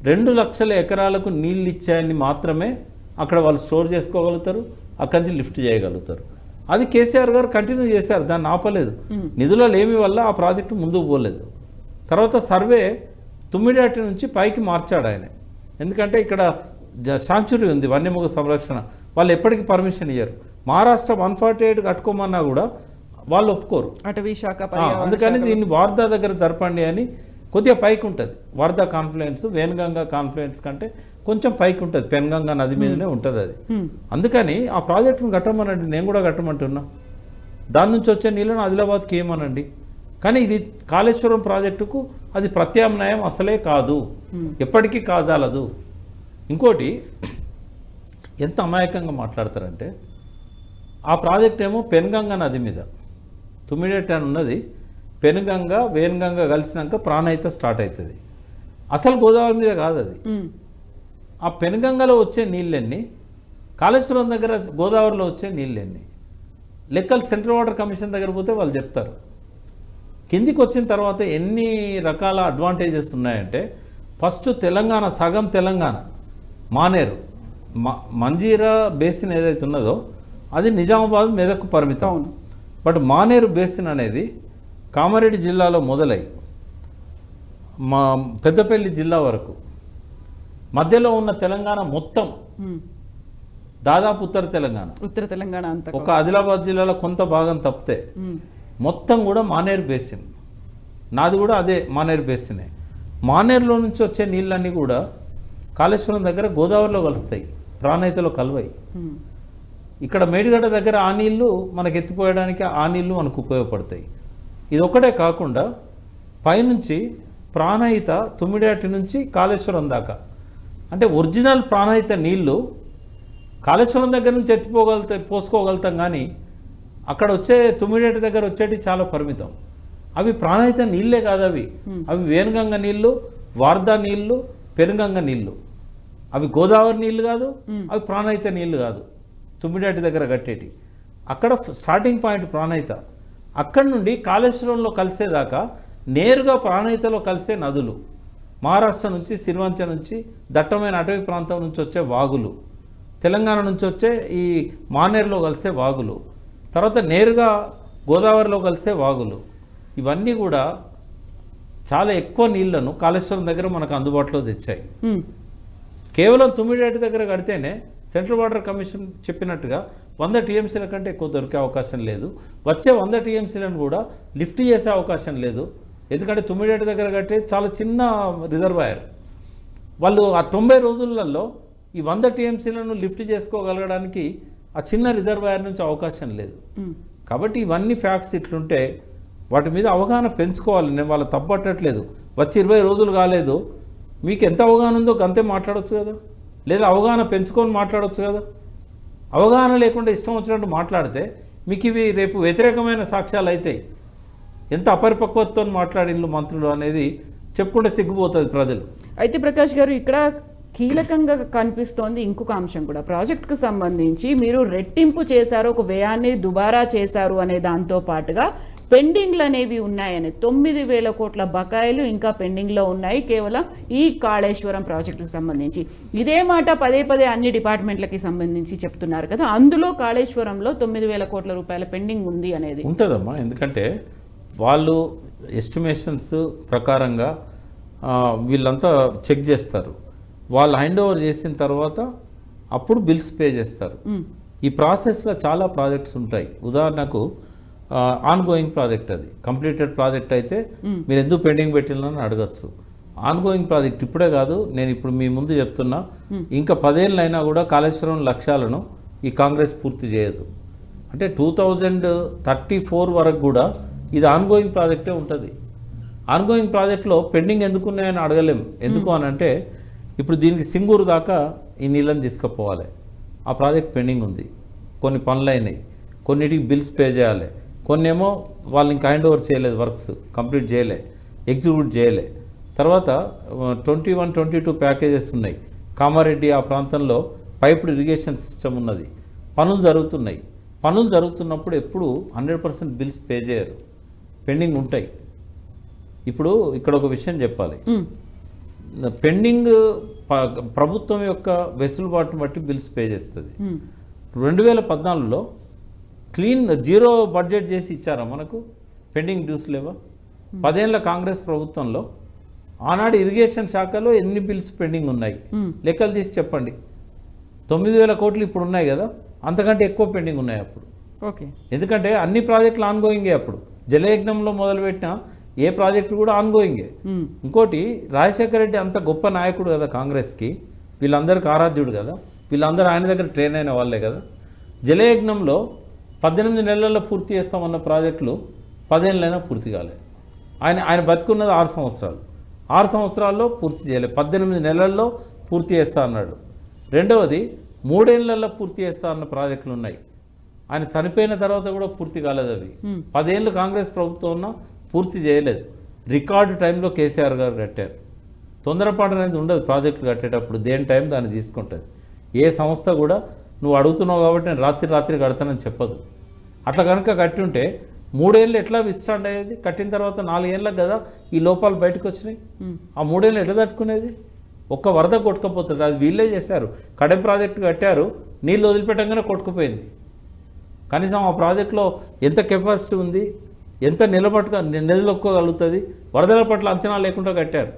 2 లక్షల ఎకరాలకు నీళ్ళు ఇచ్చాయని మాత్రమే అక్కడ వాళ్ళు స్టోర్ చేసుకోగలుగుతారు, అక్కడి నుంచి లిఫ్ట్ చేయగలుగుతారు. అది కేసీఆర్ గారు కంటిన్యూ చేశారు, దాన్ని ఆపలేదు. నిధుల లేమి వల్ల ఆ ప్రాజెక్టు ముందుకు పోలేదు. తర్వాత సర్వే తుమ్మిడిహట్టి నుంచి పైకి మార్చాడు ఆయన. ఎందుకంటే ఇక్కడ శాంచురీ ఉంది, వన్యమృగ సంరక్షణ, వాళ్ళు ఎప్పటికీ పర్మిషన్ ఇయ్యరు. మహారాష్ట్ర 148 కట్టుకోమన్నా కూడా వాళ్ళు ఒప్పుకోరు. అటవీ శాఖ, అందుకని దీన్ని వార్దా దగ్గర జరపండి అని కొద్దిగా పైకి ఉంటుంది. వార్దా కాన్ఫ్లుయెన్స్ వేణుగంగా కాన్ఫ్లుయెన్స్ కంటే కొంచెం పైకి ఉంటుంది, పెన్గంగా నది మీదనే ఉంటుంది అది. అందుకని ఆ ప్రాజెక్టును కట్టమనండి, నేను కూడా కట్టమంటున్నా. దాని నుంచి వచ్చే నీళ్ళను ఆదిలాబాద్కి ఏమనండి. కానీ ఇది కాళేశ్వరం ప్రాజెక్టుకు అది ప్రత్యామ్నాయం అసలే కాదు, ఎప్పటికీ కాజాలదు. ఇంకోటి ఎంత అమాయకంగా మాట్లాడతారంటే, ఆ ప్రాజెక్ట్ ఏమో పెన్గంగా నది మీద, తుమ్మిడెట్టి అని ఉన్నది పెనుగంగ వేణగంగ కలిసినాక ప్రాణహిత స్టార్ట్ అవుతుంది. అసలు గోదావరి మీద కాదు అది. ఆ పెనుగంగలో వచ్చే నీళ్ళెన్ని, కాళేశ్వరం దగ్గర గోదావరిలో వచ్చే నీళ్ళెన్ని లెక్కలు సెంట్రల్ వాటర్ కమిషన్ దగ్గర పోతే వాళ్ళు చెప్తారు. కిందికి వచ్చిన తర్వాత ఎన్ని రకాల అడ్వాంటేజెస్ ఉన్నాయంటే, ఫస్ట్ తెలంగాణ సగం తెలంగాణ మానేరు మంజీరా బేసిన్ ఏదైతే ఉన్నదో అది నిజామాబాద్ మెదక్కు పరిమితం. బట్ మానేరు బేసిన్ అనేది కామారెడ్డి జిల్లాలో మొదలై మా పెద్దపల్లి జిల్లా వరకు మధ్యలో ఉన్న తెలంగాణ మొత్తం, దాదాపు ఉత్తర తెలంగాణ అంతా ఒక ఆదిలాబాద్ జిల్లాలో కొంత భాగం తప్పితే మొత్తం కూడా మానేరు బేసిన్. నాది కూడా అదే మానేరు బేసినే. మానేరులో నుంచి వచ్చే నీళ్ళన్నీ కూడా కాళేశ్వరం దగ్గర గోదావరిలో కలుస్తాయి, ప్రాణహితలో కలవయి. ఇక్కడ మేడిగడ్డ దగ్గర ఆ నీళ్లు మనకు ఎత్తిపోయడానికి ఆ నీళ్లు మనకు ఉపయోగపడతాయి. ఇది ఒకటే కాకుండా పైనుంచి ప్రాణహిత తుమ్మిడేటి నుంచి కాళేశ్వరం దాకా, అంటే ఒరిజినల్ ప్రాణహిత నీళ్లు కాళేశ్వరం దగ్గర నుంచి పోసుకోగలుగుతాం, కానీ అక్కడ వచ్చే తుమ్మిడేటి దగ్గర వచ్చేటి చాలా పరిమితం. అవి ప్రాణహిత నీళ్ళే కాదు, అవి వేణగంగ నీళ్లు, వార్దా నీళ్లు, పెనుగంగ నీళ్లు. అవి గోదావరి నీళ్లు కాదు, అవి ప్రాణహిత నీళ్లు కాదు. తుమ్మిడేటి దగ్గర కట్టేటి అక్కడ స్టార్టింగ్ పాయింట్ ప్రాణహిత. అక్కడి నుండి కాళేశ్వరంలో కలిసేదాకా నేరుగా ప్రాణహితలో కలిసే నదులు, మహారాష్ట్ర నుంచి సిరివంచ నుంచి దట్టమైన అటవీ ప్రాంతం నుంచి వచ్చే వాగులు, తెలంగాణ నుంచి వచ్చే ఈ మానేరులో కలిసే వాగులు, తర్వాత నేరుగా గోదావరిలో కలిసే వాగులు, ఇవన్నీ కూడా చాలా ఎక్కువ నీళ్లను కాళేశ్వరం దగ్గర మనకు అందుబాటులో తెచ్చాయి. కేవలం తుమ్మిడేటి దగ్గర కడితేనే సెంట్రల్ వాటర్ కమిషన్ చెప్పినట్టుగా 100 టీఎంసీల కంటే ఎక్కువ దొరికే అవకాశం లేదు. వచ్చే 100 టీఎంసీలను కూడా లిఫ్ట్ చేసే అవకాశం లేదు. ఎందుకంటే తుమ్మిడేటి దగ్గర కట్టే చాలా చిన్న రిజర్వాయర్. వాళ్ళు ఆ 90 రోజులలో ఈ 100 టీఎంసీలను లిఫ్ట్ చేసుకోగలగడానికి ఆ చిన్న రిజర్వాయర్ నుంచి అవకాశం లేదు. కాబట్టి ఇవన్నీ ఫ్యాక్ట్స్ ఇట్లుంటే వాటి మీద అవగాహన పెంచుకోవాలి. నేను వాళ్ళు తప్పట్టట్లేదు. వచ్చి 20 రోజులు కాలేదు, మీకు ఎంత అవగాహన ఉందో అంతే మాట్లాడవచ్చు కదా, లేదా అవగాహన పెంచుకొని మాట్లాడవచ్చు కదా. అవగాహన లేకుండా ఇష్టం వచ్చినట్టు మాట్లాడితే మీకు ఇవి రేపు వ్యతిరేకమైన సాక్ష్యాలు అవుతాయి. ఎంత అపరిపక్వతతో మాట్లాడిన మంత్రులు అనేది చెప్పుకుంటే సిగ్గుపోతుంది ప్రజలు. అయితే ప్రకాష్ గారు, ఇక్కడ కీలకంగా కనిపిస్తోంది ఇంకొక అంశం కూడా. ప్రాజెక్టుకు సంబంధించి మీరు రెట్టింపు చేశారు, ఒక వ్యయాన్ని దుబారా చేశారు అనే దాంతో పాటుగా పెండింగ్లు అనేవి ఉన్నాయని 9,000 కోట్ల బకాయిలు ఇంకా పెండింగ్లో ఉన్నాయి కేవలం ఈ కాళేశ్వరం ప్రాజెక్టుకు సంబంధించి. ఇదే మాట పదే పదే అన్ని డిపార్ట్మెంట్లకి సంబంధించి చెప్తున్నారు కదా, అందులో కాళేశ్వరంలో 9,000 కోట్ల రూపాయల పెండింగ్ ఉంది అనేది ఉంటుందమ్మా. ఎందుకంటే వాళ్ళు ఎస్టిమేషన్స్ ప్రకారంగా వీళ్ళంతా చెక్ చేస్తారు. వాళ్ళు హ్యాండ్ ఓవర్ చేసిన తర్వాత అప్పుడు బిల్స్ పే చేస్తారు. ఈ ప్రాసెస్లో చాలా ప్రాజెక్ట్స్ ఉంటాయి. ఉదాహరణకు ఆన్ గోయింగ్ ప్రాజెక్ట్, అది కంప్లీటెడ్ ప్రాజెక్ట్ అయితే మీరు ఎందుకు పెండింగ్ పెట్టినని అడగచ్చు. ఆన్ గోయింగ్ ప్రాజెక్ట్ ఇప్పుడే కాదు, నేను ఇప్పుడు మీ ముందు చెప్తున్నా, ఇంకా 10 ఏళ్ళు అయినా కూడా కాళేశ్వరం లక్ష్యాలను ఈ కాంగ్రెస్ పూర్తి చేయదు. అంటే 2034 వరకు కూడా ఇది ఆన్ గోయింగ్ ప్రాజెక్టే ఉంటుంది. ఆన్ గోయింగ్ ప్రాజెక్ట్లో పెండింగ్ ఎందుకు ఉన్నాయని అడగలేము. ఎందుకు అని అంటే ఇప్పుడు దీనికి సింగూరు దాకా ఈ నీళ్ళని తీసుకుపోవాలి, ఆ ప్రాజెక్ట్ పెండింగ్ ఉంది. కొన్ని పనులు అయినాయి, కొన్నిటికి బిల్స్ పే చేయాలి, కొన్ని ఏమో వాళ్ళు ఇంకా హ్యాండ్ ఓవర్ చేయలేదు, వర్క్స్ కంప్లీట్ చేయలే, ఎగ్జిక్యూట్ చేయలే. తర్వాత 21-22 ప్యాకేజెస్ ఉన్నాయి. కామారెడ్డి ఆ ప్రాంతంలో పైప్డ్ ఇరిగేషన్ సిస్టమ్ ఉన్నది, పనులు జరుగుతున్నాయి. పనులు జరుగుతున్నప్పుడు ఎప్పుడు 100% బిల్స్ పే చేయరు, పెండింగ్ ఉంటాయి. ఇప్పుడు ఇక్కడ ఒక విషయం చెప్పాలి, పెండింగ్ ప్రభుత్వం యొక్క వెసులుబాటును బట్టి బిల్స్ పే చేస్తుంది. 2014లో క్లీన్ జీరో బడ్జెట్ చేసి ఇచ్చారా మనకు? పెండింగ్ డ్యూస్ లేవా? 10 ఏళ్ల కాంగ్రెస్ ప్రభుత్వంలో ఆనాడు ఇరిగేషన్ శాఖలో ఎన్ని బిల్స్ పెండింగ్ ఉన్నాయి లెక్కలు తీసి చెప్పండి. 9,000 కోట్లు ఇప్పుడు ఉన్నాయి కదా, అంతకంటే ఎక్కువ పెండింగ్ ఉన్నాయి అప్పుడు. ఓకే, ఎందుకంటే అన్ని ప్రాజెక్టులు ఆన్గోయింగే. అప్పుడు జలయజ్ఞంలో మొదలుపెట్టిన ఏ ప్రాజెక్టు కూడా ఆన్గోయింగే. ఇంకోటి, రాజశేఖర రెడ్డి అంత గొప్ప నాయకుడు కదా కాంగ్రెస్కి, వీళ్ళందరికీ ఆరాధ్యుడు కదా, వీళ్ళందరూ ఆయన దగ్గర ట్రైన్ అయిన వాళ్ళే కదా. జలయజ్ఞంలో 18 నెలల్లో పూర్తి చేస్తామన్న ప్రాజెక్టులు 10 ఏళ్ళైనా పూర్తి కాలేదు. ఆయన బతుకున్నది 6 సంవత్సరాలు. 6 సంవత్సరాల్లో పూర్తి చేయలేదు, 18 నెలల్లో పూర్తి చేస్తా అన్నాడు. రెండవది, 3 ఏళ్లలో పూర్తి చేస్తా అన్న ప్రాజెక్టులు ఉన్నాయి. ఆయన చనిపోయిన తర్వాత కూడా పూర్తి కాలేదు అవి. 10 ఏళ్ళు కాంగ్రెస్ ప్రభుత్వం ఉన్నా పూర్తి చేయలేదు. రికార్డు టైంలో కేసీఆర్ గారు కట్టారు. తొందరపాటు అనేది ఉండదు ప్రాజెక్టులు కట్టేటప్పుడు, దేని టైం దాన్ని తీసుకుంటుంది. ఏ సంస్థ కూడా నువ్వు అడుగుతున్నావు కాబట్టి నేను రాత్రి కడతానని చెప్పదు. అట్లా కనుక కట్టి ఉంటే 3 ఏళ్ళు ఎట్లా విస్టాండ్ అయ్యేది? కట్టిన తర్వాత 4 ఏళ్ళకి కదా ఈ లోపాలు బయటకు వచ్చినాయి. ఆ 3 ఏళ్ళు ఎట్లా తట్టుకునేది? ఒక్క వరద కొట్టుకపోతుంది. అది వీళ్ళే చేశారు. కడెం ప్రాజెక్టు కట్టారు, నీళ్ళు వదిలిపెట్టంగానే కొట్టుకుపోయింది. కనీసం ఆ ప్రాజెక్టులో ఎంత కెపాసిటీ ఉంది, ఎంత నిలబట్టుకోగలుగుతుంది, వరదల పట్ల అంచనా లేకుండా కట్టారు.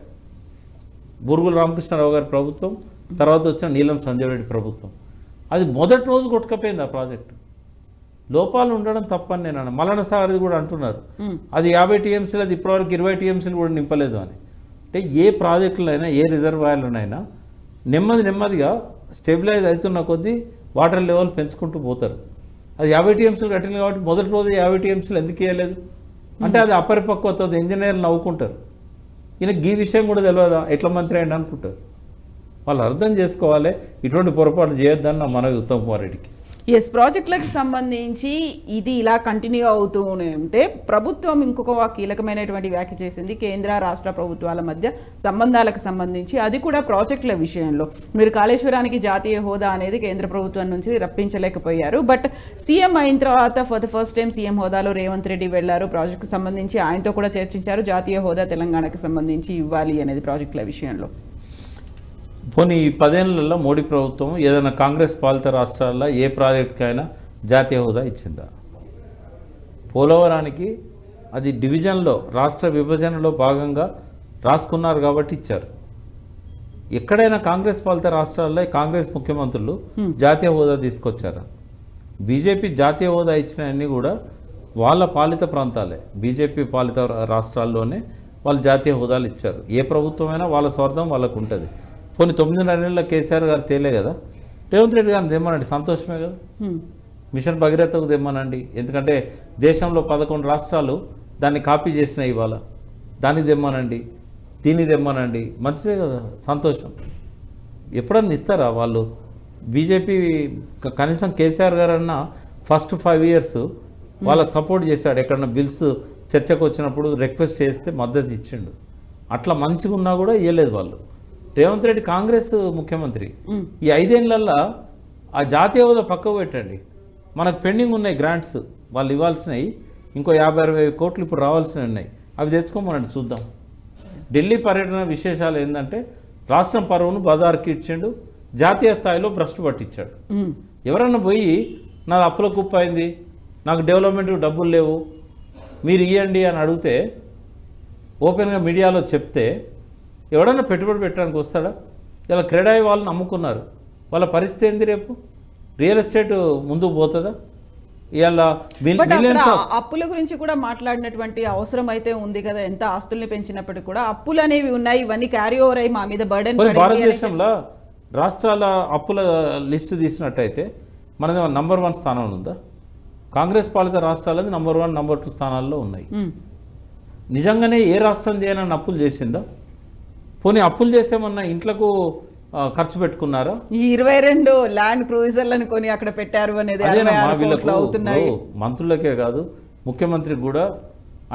బూరుగుల రామకృష్ణారావు గారి ప్రభుత్వం, తర్వాత వచ్చిన నీలం సంజయ్ రెడ్డి ప్రభుత్వం. అది మొదటి రోజు కొట్టుకపోయింది ఆ ప్రాజెక్టు. లోపాలు ఉండడం తప్పని నేను అన్నాను. మల్లన్న సాగర్ది కూడా అంటున్నారు అది 50 టీఎంసీలు, అది ఇప్పటివరకు 20 టీఎంసీలు కూడా నింపలేదు అని. అంటే ఏ ప్రాజెక్టులైనా ఏ రిజర్వాయర్లనైనా నెమ్మదిగా స్టెబిలైజ్ అవుతున్న కొద్దీ వాటర్ లెవెల్ పెంచుకుంటూ పోతారు. అది 50 టీఎంసీలు కట్టింది కాబట్టి మొదటి రోజు 50 టీఎంసీలు ఎందుకు వేయలేదు అంటే అది అపరిపక్వత. ఇంజనీర్లు నవ్వుకుంటారు, ఈయనకి ఈ విషయం కూడా తెలియదా, ఎట్లా మంత్రి అయ్యండి అనుకుంటారు. వాళ్ళు అర్థం చేసుకోవాలి, ఇటువంటి పొరపాటు చేయొద్దని నా మనవి ఉత్తమ్ కుమార్ రెడ్డికి. ఎస్, ప్రాజెక్టులకు సంబంధించి ఇది ఇలా కంటిన్యూ అవుతూనే ఉంటే ప్రభుత్వం ఇంకొక కీలకమైనటువంటి వ్యాఖ్య చేసింది. కేంద్ర రాష్ట్ర ప్రభుత్వాల మధ్య సంబంధాలకు సంబంధించి, అది కూడా ప్రాజెక్టుల విషయంలో. మీరు కాళేశ్వరానికి జాతీయ హోదా అనేది కేంద్ర ప్రభుత్వం నుంచి రప్పించలేకపోయారు. బట్ సీఎం అయిన తర్వాత for the first time CM హోదాలో రేవంత్ రెడ్డి వెళ్లారు. ప్రాజెక్టుకు సంబంధించి ఆయనతో కూడా చర్చించారు. జాతీయ హోదా తెలంగాణకు సంబంధించి ఇవ్వాలి అనేది ప్రాజెక్టుల విషయంలో. పోనీ ఈ 10 ఏళ్లలో మోడీ ప్రభుత్వం ఏదైనా కాంగ్రెస్ పాలిత రాష్ట్రాల్లో ఏ ప్రాజెక్టుకైనా జాతీయ హోదా ఇచ్చిందా? పోలవరానికి అది డివిజన్లో, రాష్ట్ర విభజనలో భాగంగా రాసుకున్నారు కాబట్టి ఇచ్చారు. ఎక్కడైనా కాంగ్రెస్ పాలిత రాష్ట్రాల్లో కాంగ్రెస్ ముఖ్యమంత్రులు జాతీయ హోదా తీసుకొచ్చారు. బీజేపీ జాతీయ హోదా ఇచ్చినవన్నీ కూడా వాళ్ళ పాలిత ప్రాంతాలే, బీజేపీ పాలిత రాష్ట్రాల్లోనే వాళ్ళు జాతీయ హోదాలు ఇచ్చారు. ఏ ప్రభుత్వమైనా వాళ్ళ స్వార్థం వాళ్ళకు ఉంటుంది. పోనీ 9.5 నెలల కేసీఆర్ గారు తేలే కదా, రేవంత్ రెడ్డి గారిని తెమ్మనండి, సంతోషమే కదా. మిషన్ భగీరథకు తెమ్మనండి, ఎందుకంటే దేశంలో 11 రాష్ట్రాలు దాన్ని కాపీ చేసినాయి. ఇవాళ దాన్ని తెమ్మనండి, దీన్ని తెమ్మనండి, మంచిదే కదా, సంతోషం. ఎప్పుడన్నా ఇస్తారా వాళ్ళు? బీజేపీ కనీసం కేసీఆర్ గారు అన్న ఫస్ట్ 5 ఇయర్స్ వాళ్ళకి సపోర్ట్ చేశాడు. ఎక్కడన్నా బిల్స్ చర్చకు వచ్చినప్పుడు రిక్వెస్ట్ చేస్తే మద్దతు ఇచ్చిండు. అట్లా మంచిగా ఉన్నా కూడా ఇవ్వలేదు వాళ్ళు. రేవంత్ రెడ్డి కాంగ్రెస్ ముఖ్యమంత్రి. ఈ 5 ఏళ్లల్లో ఆ జాతీయ హోదా పక్కకు పెట్టండి, మనకు పెండింగ్ ఉన్నాయి గ్రాంట్స్, వాళ్ళు ఇవ్వాల్సినవి ఇంకో 50-60 కోట్లు ఇప్పుడు రావాల్సినవి ఉన్నాయి, అవి తెచ్చుకోమనండి చూద్దాం. ఢిల్లీ పర్యటన విశేషాలు ఏంటంటే రాష్ట్రం పరువును బజార్కి ఇచ్చిండు, జాతీయ స్థాయిలో భ్రష్టు పట్టించాడు. ఎవరన్నా పోయి నాది అప్పుల కుప్ప అయింది, నాకు డెవలప్మెంట్కి డబ్బులు లేవు, మీరు ఇవ్వండి అని అడిగితే, ఓపెన్గా మీడియాలో చెప్తే ఎవడన్నా పెట్టుబడి పెట్టడానికి వస్తాడా? ఇలా క్రెడాయి వాళ్ళని నమ్ముకున్నారు, వాళ్ళ పరిస్థితి ఏంది? రేపు రియల్ ఎస్టేట్ ముందుకు పోతుందా? ఇవాళ అప్పుల గురించి కూడా మాట్లాడినటువంటి అవసరం అయితే ఉంది కదా. ఎంత ఆస్తుల్ని పెంచినప్పటికీ కూడా అప్పులు అనేవి ఉన్నాయి, ఇవన్నీ క్యారీ ఓవర్ అయ్యి మా మీద బర్డెన్. భారతదేశంలో రాష్ట్రాల అప్పుల లిస్టు తీసినట్టయితే మనది నంబర్ 1 స్థానంలో ఉందా? కాంగ్రెస్ పాలిత రాష్ట్రాలది నంబర్ 1, నంబర్ 2 స్థానాల్లో ఉన్నాయి. నిజంగానే ఏ రాష్ట్రం చేయనని అప్పులు చేసిందా? పోనీ అప్పులు చేసేమన్నా ఇంట్లకు ఖర్చు పెట్టుకున్నారా? ఈ 22 ల్యాండ్ క్రూయిజర్లను కొని అక్కడ పెట్టారు అనేది మంత్రులకే కాదు, ముఖ్యమంత్రికి కూడా.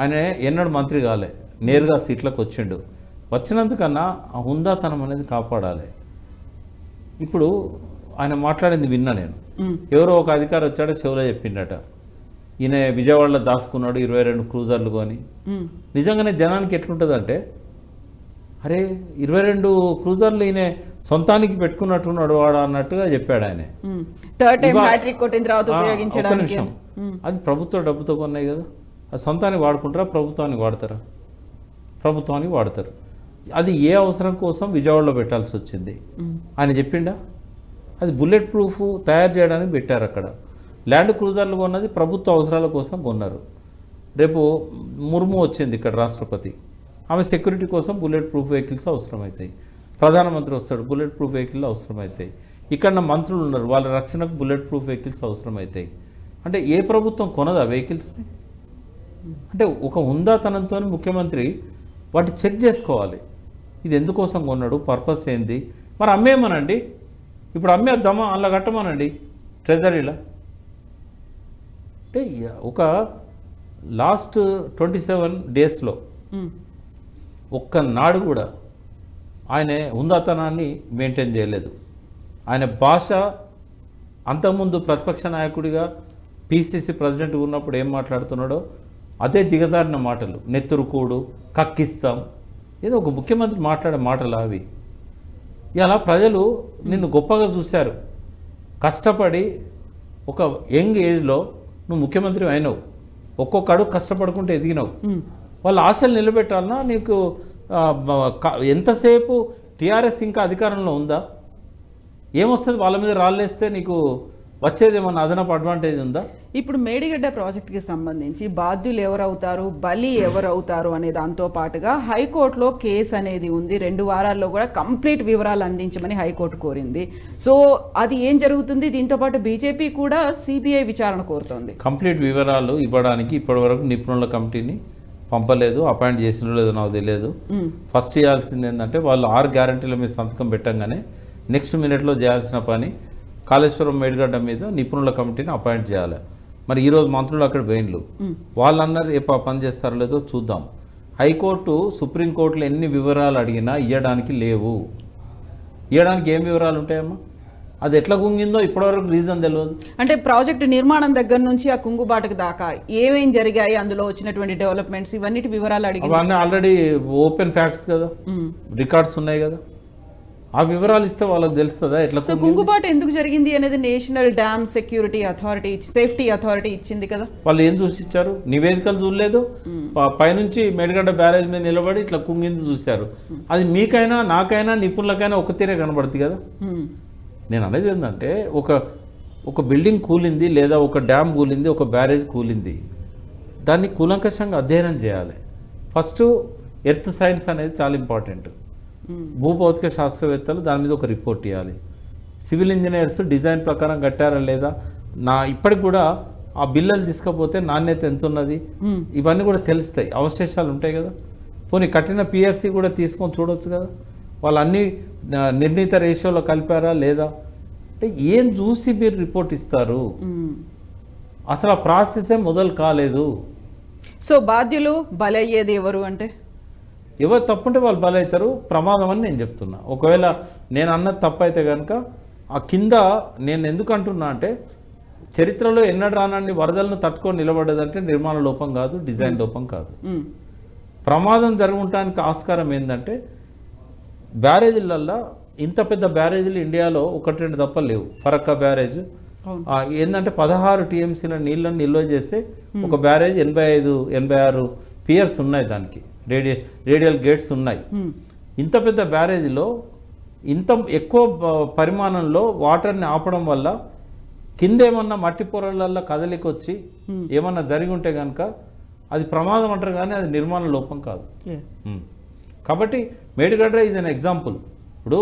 ఆయన ఎన్నడూ మంత్రి కాలే, నేరుగా సీట్లకు వచ్చిండు. వచ్చినందుకన్నా ఆ హుందాతనం అనేది కాపాడాలి. ఇప్పుడు ఆయన మాట్లాడింది విన్నా నేను. ఎవరో ఒక అధికారి వచ్చాడో చెవులో చెప్పిండట, ఈయన విజయవాడలో దాచుకున్నాడు 22 క్రూజర్లు కొని. నిజంగానే జనానికి ఎట్లుంటుందంటే, అరే 22 క్రూజర్లు ఈయన సొంతానికి పెట్టుకున్నట్టున్నాడు వాడు అన్నట్టుగా చెప్పాడు ఆయన. అది ప్రభుత్వ డబ్బుతో కొన్నాయి కదా, అది సొంతానికి వాడుకుంటారా, ప్రభుత్వానికి వాడతారా? ప్రభుత్వానికి వాడతారు. అది ఏ అవసరం కోసం విజయవాడలో పెట్టాల్సి వచ్చింది ఆయన చెప్పిండా? అది బుల్లెట్ ప్రూఫ్ తయారు చేయడానికి పెట్టారు అక్కడ. ల్యాండ్ క్రూజర్లు కొన్నది ప్రభుత్వ అవసరాల కోసం కొన్నారు. రేపు ముర్ము వచ్చింది ఇక్కడ రాష్ట్రపతి, ఆమె సెక్యూరిటీ కోసం బుల్లెట్ ప్రూఫ్ వెహికల్స్ అవసరమవుతాయి. ప్రధానమంత్రి వస్తాడు, బుల్లెట్ ప్రూఫ్ వెహికల్ అవసరమవుతాయి. ఇక్కడ మంత్రులు ఉన్నారు, వాళ్ళ రక్షణకు బుల్లెట్ ప్రూఫ్ వెహికల్స్ అవసరమవుతాయి. అంటే ఏ ప్రభుత్వం కొనదా వెహికల్స్ని? అంటే ఒక హుందాతనంతో ముఖ్యమంత్రి వాటి చెక్ చేసుకోవాలి. ఇది ఎందుకోసం కొన్నాడు, పర్పస్ ఏంది? మరి అమ్మేమనండి, ఇప్పుడు అమ్మే జమ అలా కట్టమనండి ట్రెజరీలో. అంటే ఒక లాస్ట్ 27 డేస్లో ఒక్కనాడు కూడా ఆయన హుందాతనాన్ని మెయింటైన్ చేయలేదు. ఆయన భాష అంతకుముందు ప్రతిపక్ష నాయకుడిగా పిసిసి ప్రెసిడెంట్ ఉన్నప్పుడు ఏం మాట్లాడుతున్నాడో అదే దిగజారిన మాటలు, నెత్తురుకూడు, కక్కిస్తాం, ఏదో ఒక ముఖ్యమంత్రి మాట్లాడే మాటలు అవి. ఇలా ప్రజలు నిన్ను గొప్పగా చూశారు. కష్టపడి ఒక యంగ్ ఏజ్లో నువ్వు ముఖ్యమంత్రి అయినావు, ఒక్కొక్క అడుగు కష్టపడుకుంటూ ఎదిగినావు. వాళ్ళ ఆశలు నిలబెట్టాలన్నా నీకు ఎంతసేపు టీఆర్ఎస్ ఇంకా అధికారంలో ఉందా? ఏమొస్తుంది వాళ్ళ మీద రాళ్ళేస్తే నీకు వచ్చేది ఏమన్నా అదనపు అడ్వాంటేజ్ ఉందా? ఇప్పుడు మేడిగడ్డ ప్రాజెక్టుకి సంబంధించి బాధ్యులు ఎవరవుతారు, బలి ఎవరవుతారు అనే దాంతో పాటుగా హైకోర్టులో కేసు అనేది ఉంది. 2 వారాల్లో కూడా కంప్లీట్ వివరాలు అందించమని హైకోర్టు కోరింది. సో అది ఏం జరుగుతుంది? దీంతో పాటు బీజేపీ కూడా సిబిఐ విచారణ కోరుతోంది. కంప్లీట్ వివరాలు ఇవ్వడానికి ఇప్పటివరకు నిపుణుల కమిటీని పంపలేదు, అపాయింట్ చేసిన లేదో నాకు తెలియదు. ఫస్ట్ చేయాల్సింది ఏంటంటే వాళ్ళు 6 గ్యారంటీల మీద సంతకం పెట్టంగానే నెక్స్ట్ మినిట్లో చేయాల్సిన పని కాళేశ్వరం మేడిగడ్డ మీద నిపుణుల కమిటీని అపాయింట్ చేయాలి. మరి ఈరోజు మంత్రులు అక్కడ పోయిన్లు, వాళ్ళు అన్నారు రేపు ఆ పని చేస్తారో లేదో చూద్దాం. హైకోర్టు సుప్రీంకోర్టులో ఎన్ని వివరాలు అడిగినా ఇవ్వడానికి లేవు. ఇవ్వడానికి ఏం వివరాలు ఉంటాయమ్మా? అది ఎట్లా కుంగిందో ఇప్పటివరకు రీజన్ తెలియదు. అంటే ప్రాజెక్టు నిర్మాణం దగ్గర నుంచి ఆ కుంగుబాటుకు దాకా ఏమేం జరిగాయి, అందులో వచ్చినటువంటి డెవలప్మెంట్స్, ఇవన్నిటి వివరాలు అడిగి అవన్నీ ఆల్రెడీ ఓపెన్ ఫ్యాక్ట్స్ కదా, రికార్డ్స్ ఉన్నాయి కదా. ఆ వివరాలు ఇస్తే వాళ్ళకి తెలుస్తుందా ఎట్లా? సో కుంగుబాటు ఎందుకు జరిగింది అనేది national dam security authority, safety authority ఇచ్చింది కదా. వాళ్ళు ఏం చూసి ఇచ్చారు? నివేదికలు చూడలేదు. పైనుంచి మేడిగడ్డ బ్యారేజ్ మీద నిలబడి ఇట్లా కుంగింది చూశారు. అది మీకైనా నాకైనా నిపుణులకైనా ఒక తీరే కనబడుతుంది కదా. నేను అనేది ఏంటంటే ఒక బిల్డింగ్ కూలింది లేదా ఒక డ్యామ్ కూలింది, ఒక బ్యారేజ్ కూలింది, దాన్ని కూలంకషంగా అధ్యయనం చేయాలి. ఫస్ట్ ఎర్త్ సైన్స్ అనేది చాలా ఇంపార్టెంట్. భూభౌతిక శాస్త్రవేత్తలు దాని మీద ఒక రిపోర్ట్ ఇవ్వాలి. సివిల్ ఇంజనీర్స్ డిజైన్ ప్రకారం కట్టారా లేదా, ఇప్పటికి కూడా ఆ బిల్లలు తీసుకపోతే నాణ్యత ఎంత ఉన్నది, ఇవన్నీ కూడా తెలుస్తాయి. అవశేషాలు ఉంటాయి కదా. పోనీ కట్టిన పిఆర్సీ కూడా తీసుకొని చూడవచ్చు కదా. వాళ్ళు అన్నీ నిర్ణీత రేషియోలో కలిపారా లేదా అంటే ఏం చూసి మీరు రిపోర్ట్ ఇస్తారు? అసలు ఆ ప్రాసెసే మొదలు కాలేదు. సో బాధ్యులు బలయ్యేది ఎవరు అంటే ఎవరు తప్పుంటే వాళ్ళు బలవుతారు. ప్రమాదం అని నేను చెప్తున్నా. ఒకవేళ నేను అన్నది తప్పు అయితే కనుక ఆ కింద నేను ఎందుకు అంటున్నా అంటే చరిత్రలో ఎన్నడు రానన్ని వరదలను తట్టుకొని నిలబడేదంటే నిర్మాణ లోపం కాదు, డిజైన్ లోపం కాదు. ప్రమాదం జరుగుటానికి ఆస్కారం ఏంటంటే బ్యారేజీలల్లో ఇంత పెద్ద బ్యారేజీలు ఇండియాలో 1-2 తప్ప లేవు. ఫరక్కా బ్యారేజ్ ఏంటంటే 16 టీఎంసీల నీళ్ళని నిల్వ చేస్తే ఒక బ్యారేజ్ 85-86 పియర్స్ ఉన్నాయి, దానికి రేడియల్ గేట్స్ ఉన్నాయి. ఇంత పెద్ద బ్యారేజీలో ఇంత ఎక్కువ పరిమాణంలో వాటర్ని ఆపడం వల్ల కింద ఏమన్నా మట్టి పొరలల్లో కదలికి వచ్చి ఏమన్నా జరిగి ఉంటే కనుక అది ప్రమాదం అంటారు, కానీ అది నిర్మాణ లోపం కాదు. కాబట్టి మేడిగడ్డ ఇది అన్ ఎగ్జాంపుల్. ఇప్పుడు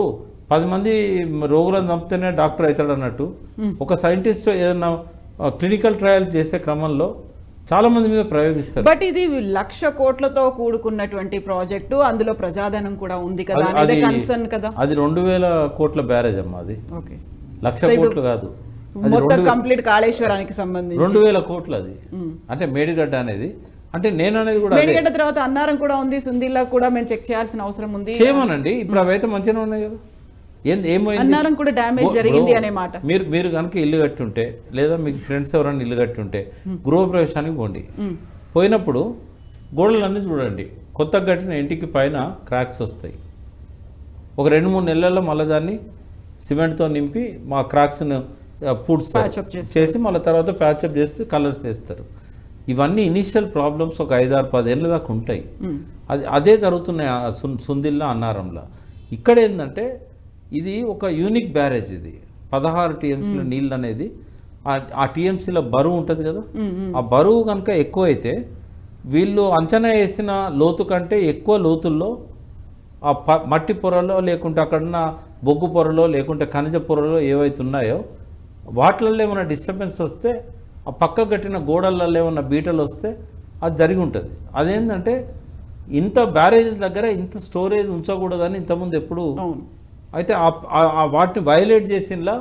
10 మంది రోగులను చంపితేనే డాక్టర్ అవుతాడు అన్నట్టు ఒక సైంటిస్ట్ ఏదైనా క్లినికల్ ట్రయల్ చేసే క్రమంలో చాలా మంది మీద ప్రయోగిస్తారు. బట్ ఇది 1,00,000 కోట్లతో కూడుకున్నటువంటి ప్రాజెక్టు, అందులో ప్రజాధనం కూడా ఉంది కదా, అదే కన్సర్న్ కదా. అది 2,000 కోట్ల బ్యారేజ్ అమ్మా. అది 1,00,000 కోట్లు కాదు, మొత్తం కంప్లీట్ కాళేశ్వరానికి సంబంధించి 2,000 కోట్లు. అది అంటే మేడిగడ్డ అనేది అంటే నేను అనేది కూడా మేడిగడ్డ తర్వాత అన్నారం కూడా ఉంది, సుందిల్లా కూడా మేము చెక్ చేయాల్సిన అవసరం ఉంది. చేయమనండి. ఇప్పుడు అవైతే మంచిగానే ఉన్నాయి కదా. ఏమైంది? అన్నారం కూడా డ్యామేజ్ జరిగింది అనే మాట. మీరు కనుక ఇల్లు కట్టుంటే లేదా మీకు ఫ్రెండ్స్ ఎవరైనా ఇల్లు కట్టుంటే గృహప్రవేశానికి పోండి. పోయినప్పుడు గోడలన్నీ చూడండి. కొత్తగా కట్టిన ఇంటికి పైన క్రాక్స్ వస్తాయి. ఒక 2-3 నెలల్లో మళ్ళీ దాన్ని సిమెంట్తో నింపి మా క్రాక్స్ను పూడ్స్తారు, చేసి మళ్ళీ తర్వాత ప్యాచప్ చేసి కలర్స్ వేస్తారు. ఇవన్నీ ఇనిషియల్ ప్రాబ్లమ్స్ ఒక 5-6-10 ఏళ్ళ దాకా ఉంటాయి. అదే జరుగుతున్నాయి సుందిల్లా, అన్నారంలో. ఇక్కడ ఏంటంటే ఇది ఒక యూనిక్ బ్యారేజ్. ఇది 16 టీఎంసీల నీళ్ళు అనేది ఆ టీఎంసీల బరువు ఉంటుంది కదా. ఆ బరువు కనుక ఎక్కువ అయితే వీళ్ళు అంచనా వేసిన లోతు కంటే ఎక్కువ లోతుల్లో ఆ మట్టి పొరలో లేకుంటే అక్కడున్న బొగ్గు పొరలో లేకుంటే ఖనిజ పొరలో ఏవైతే ఉన్నాయో వాటిల్లో ఏమైనా డిస్టర్బెన్స్ వస్తే ఆ పక్క కట్టిన గోడలలో ఏమన్నా బీటలు వస్తే అది జరిగి ఉంటుంది. అదేంటంటే ఇంత బ్యారేజ్ దగ్గర ఇంత స్టోరేజ్ ఉంచకూడదని ఇంతకుముందు ఎప్పుడు అయితే వాటిని వైలేట్ చేసినలా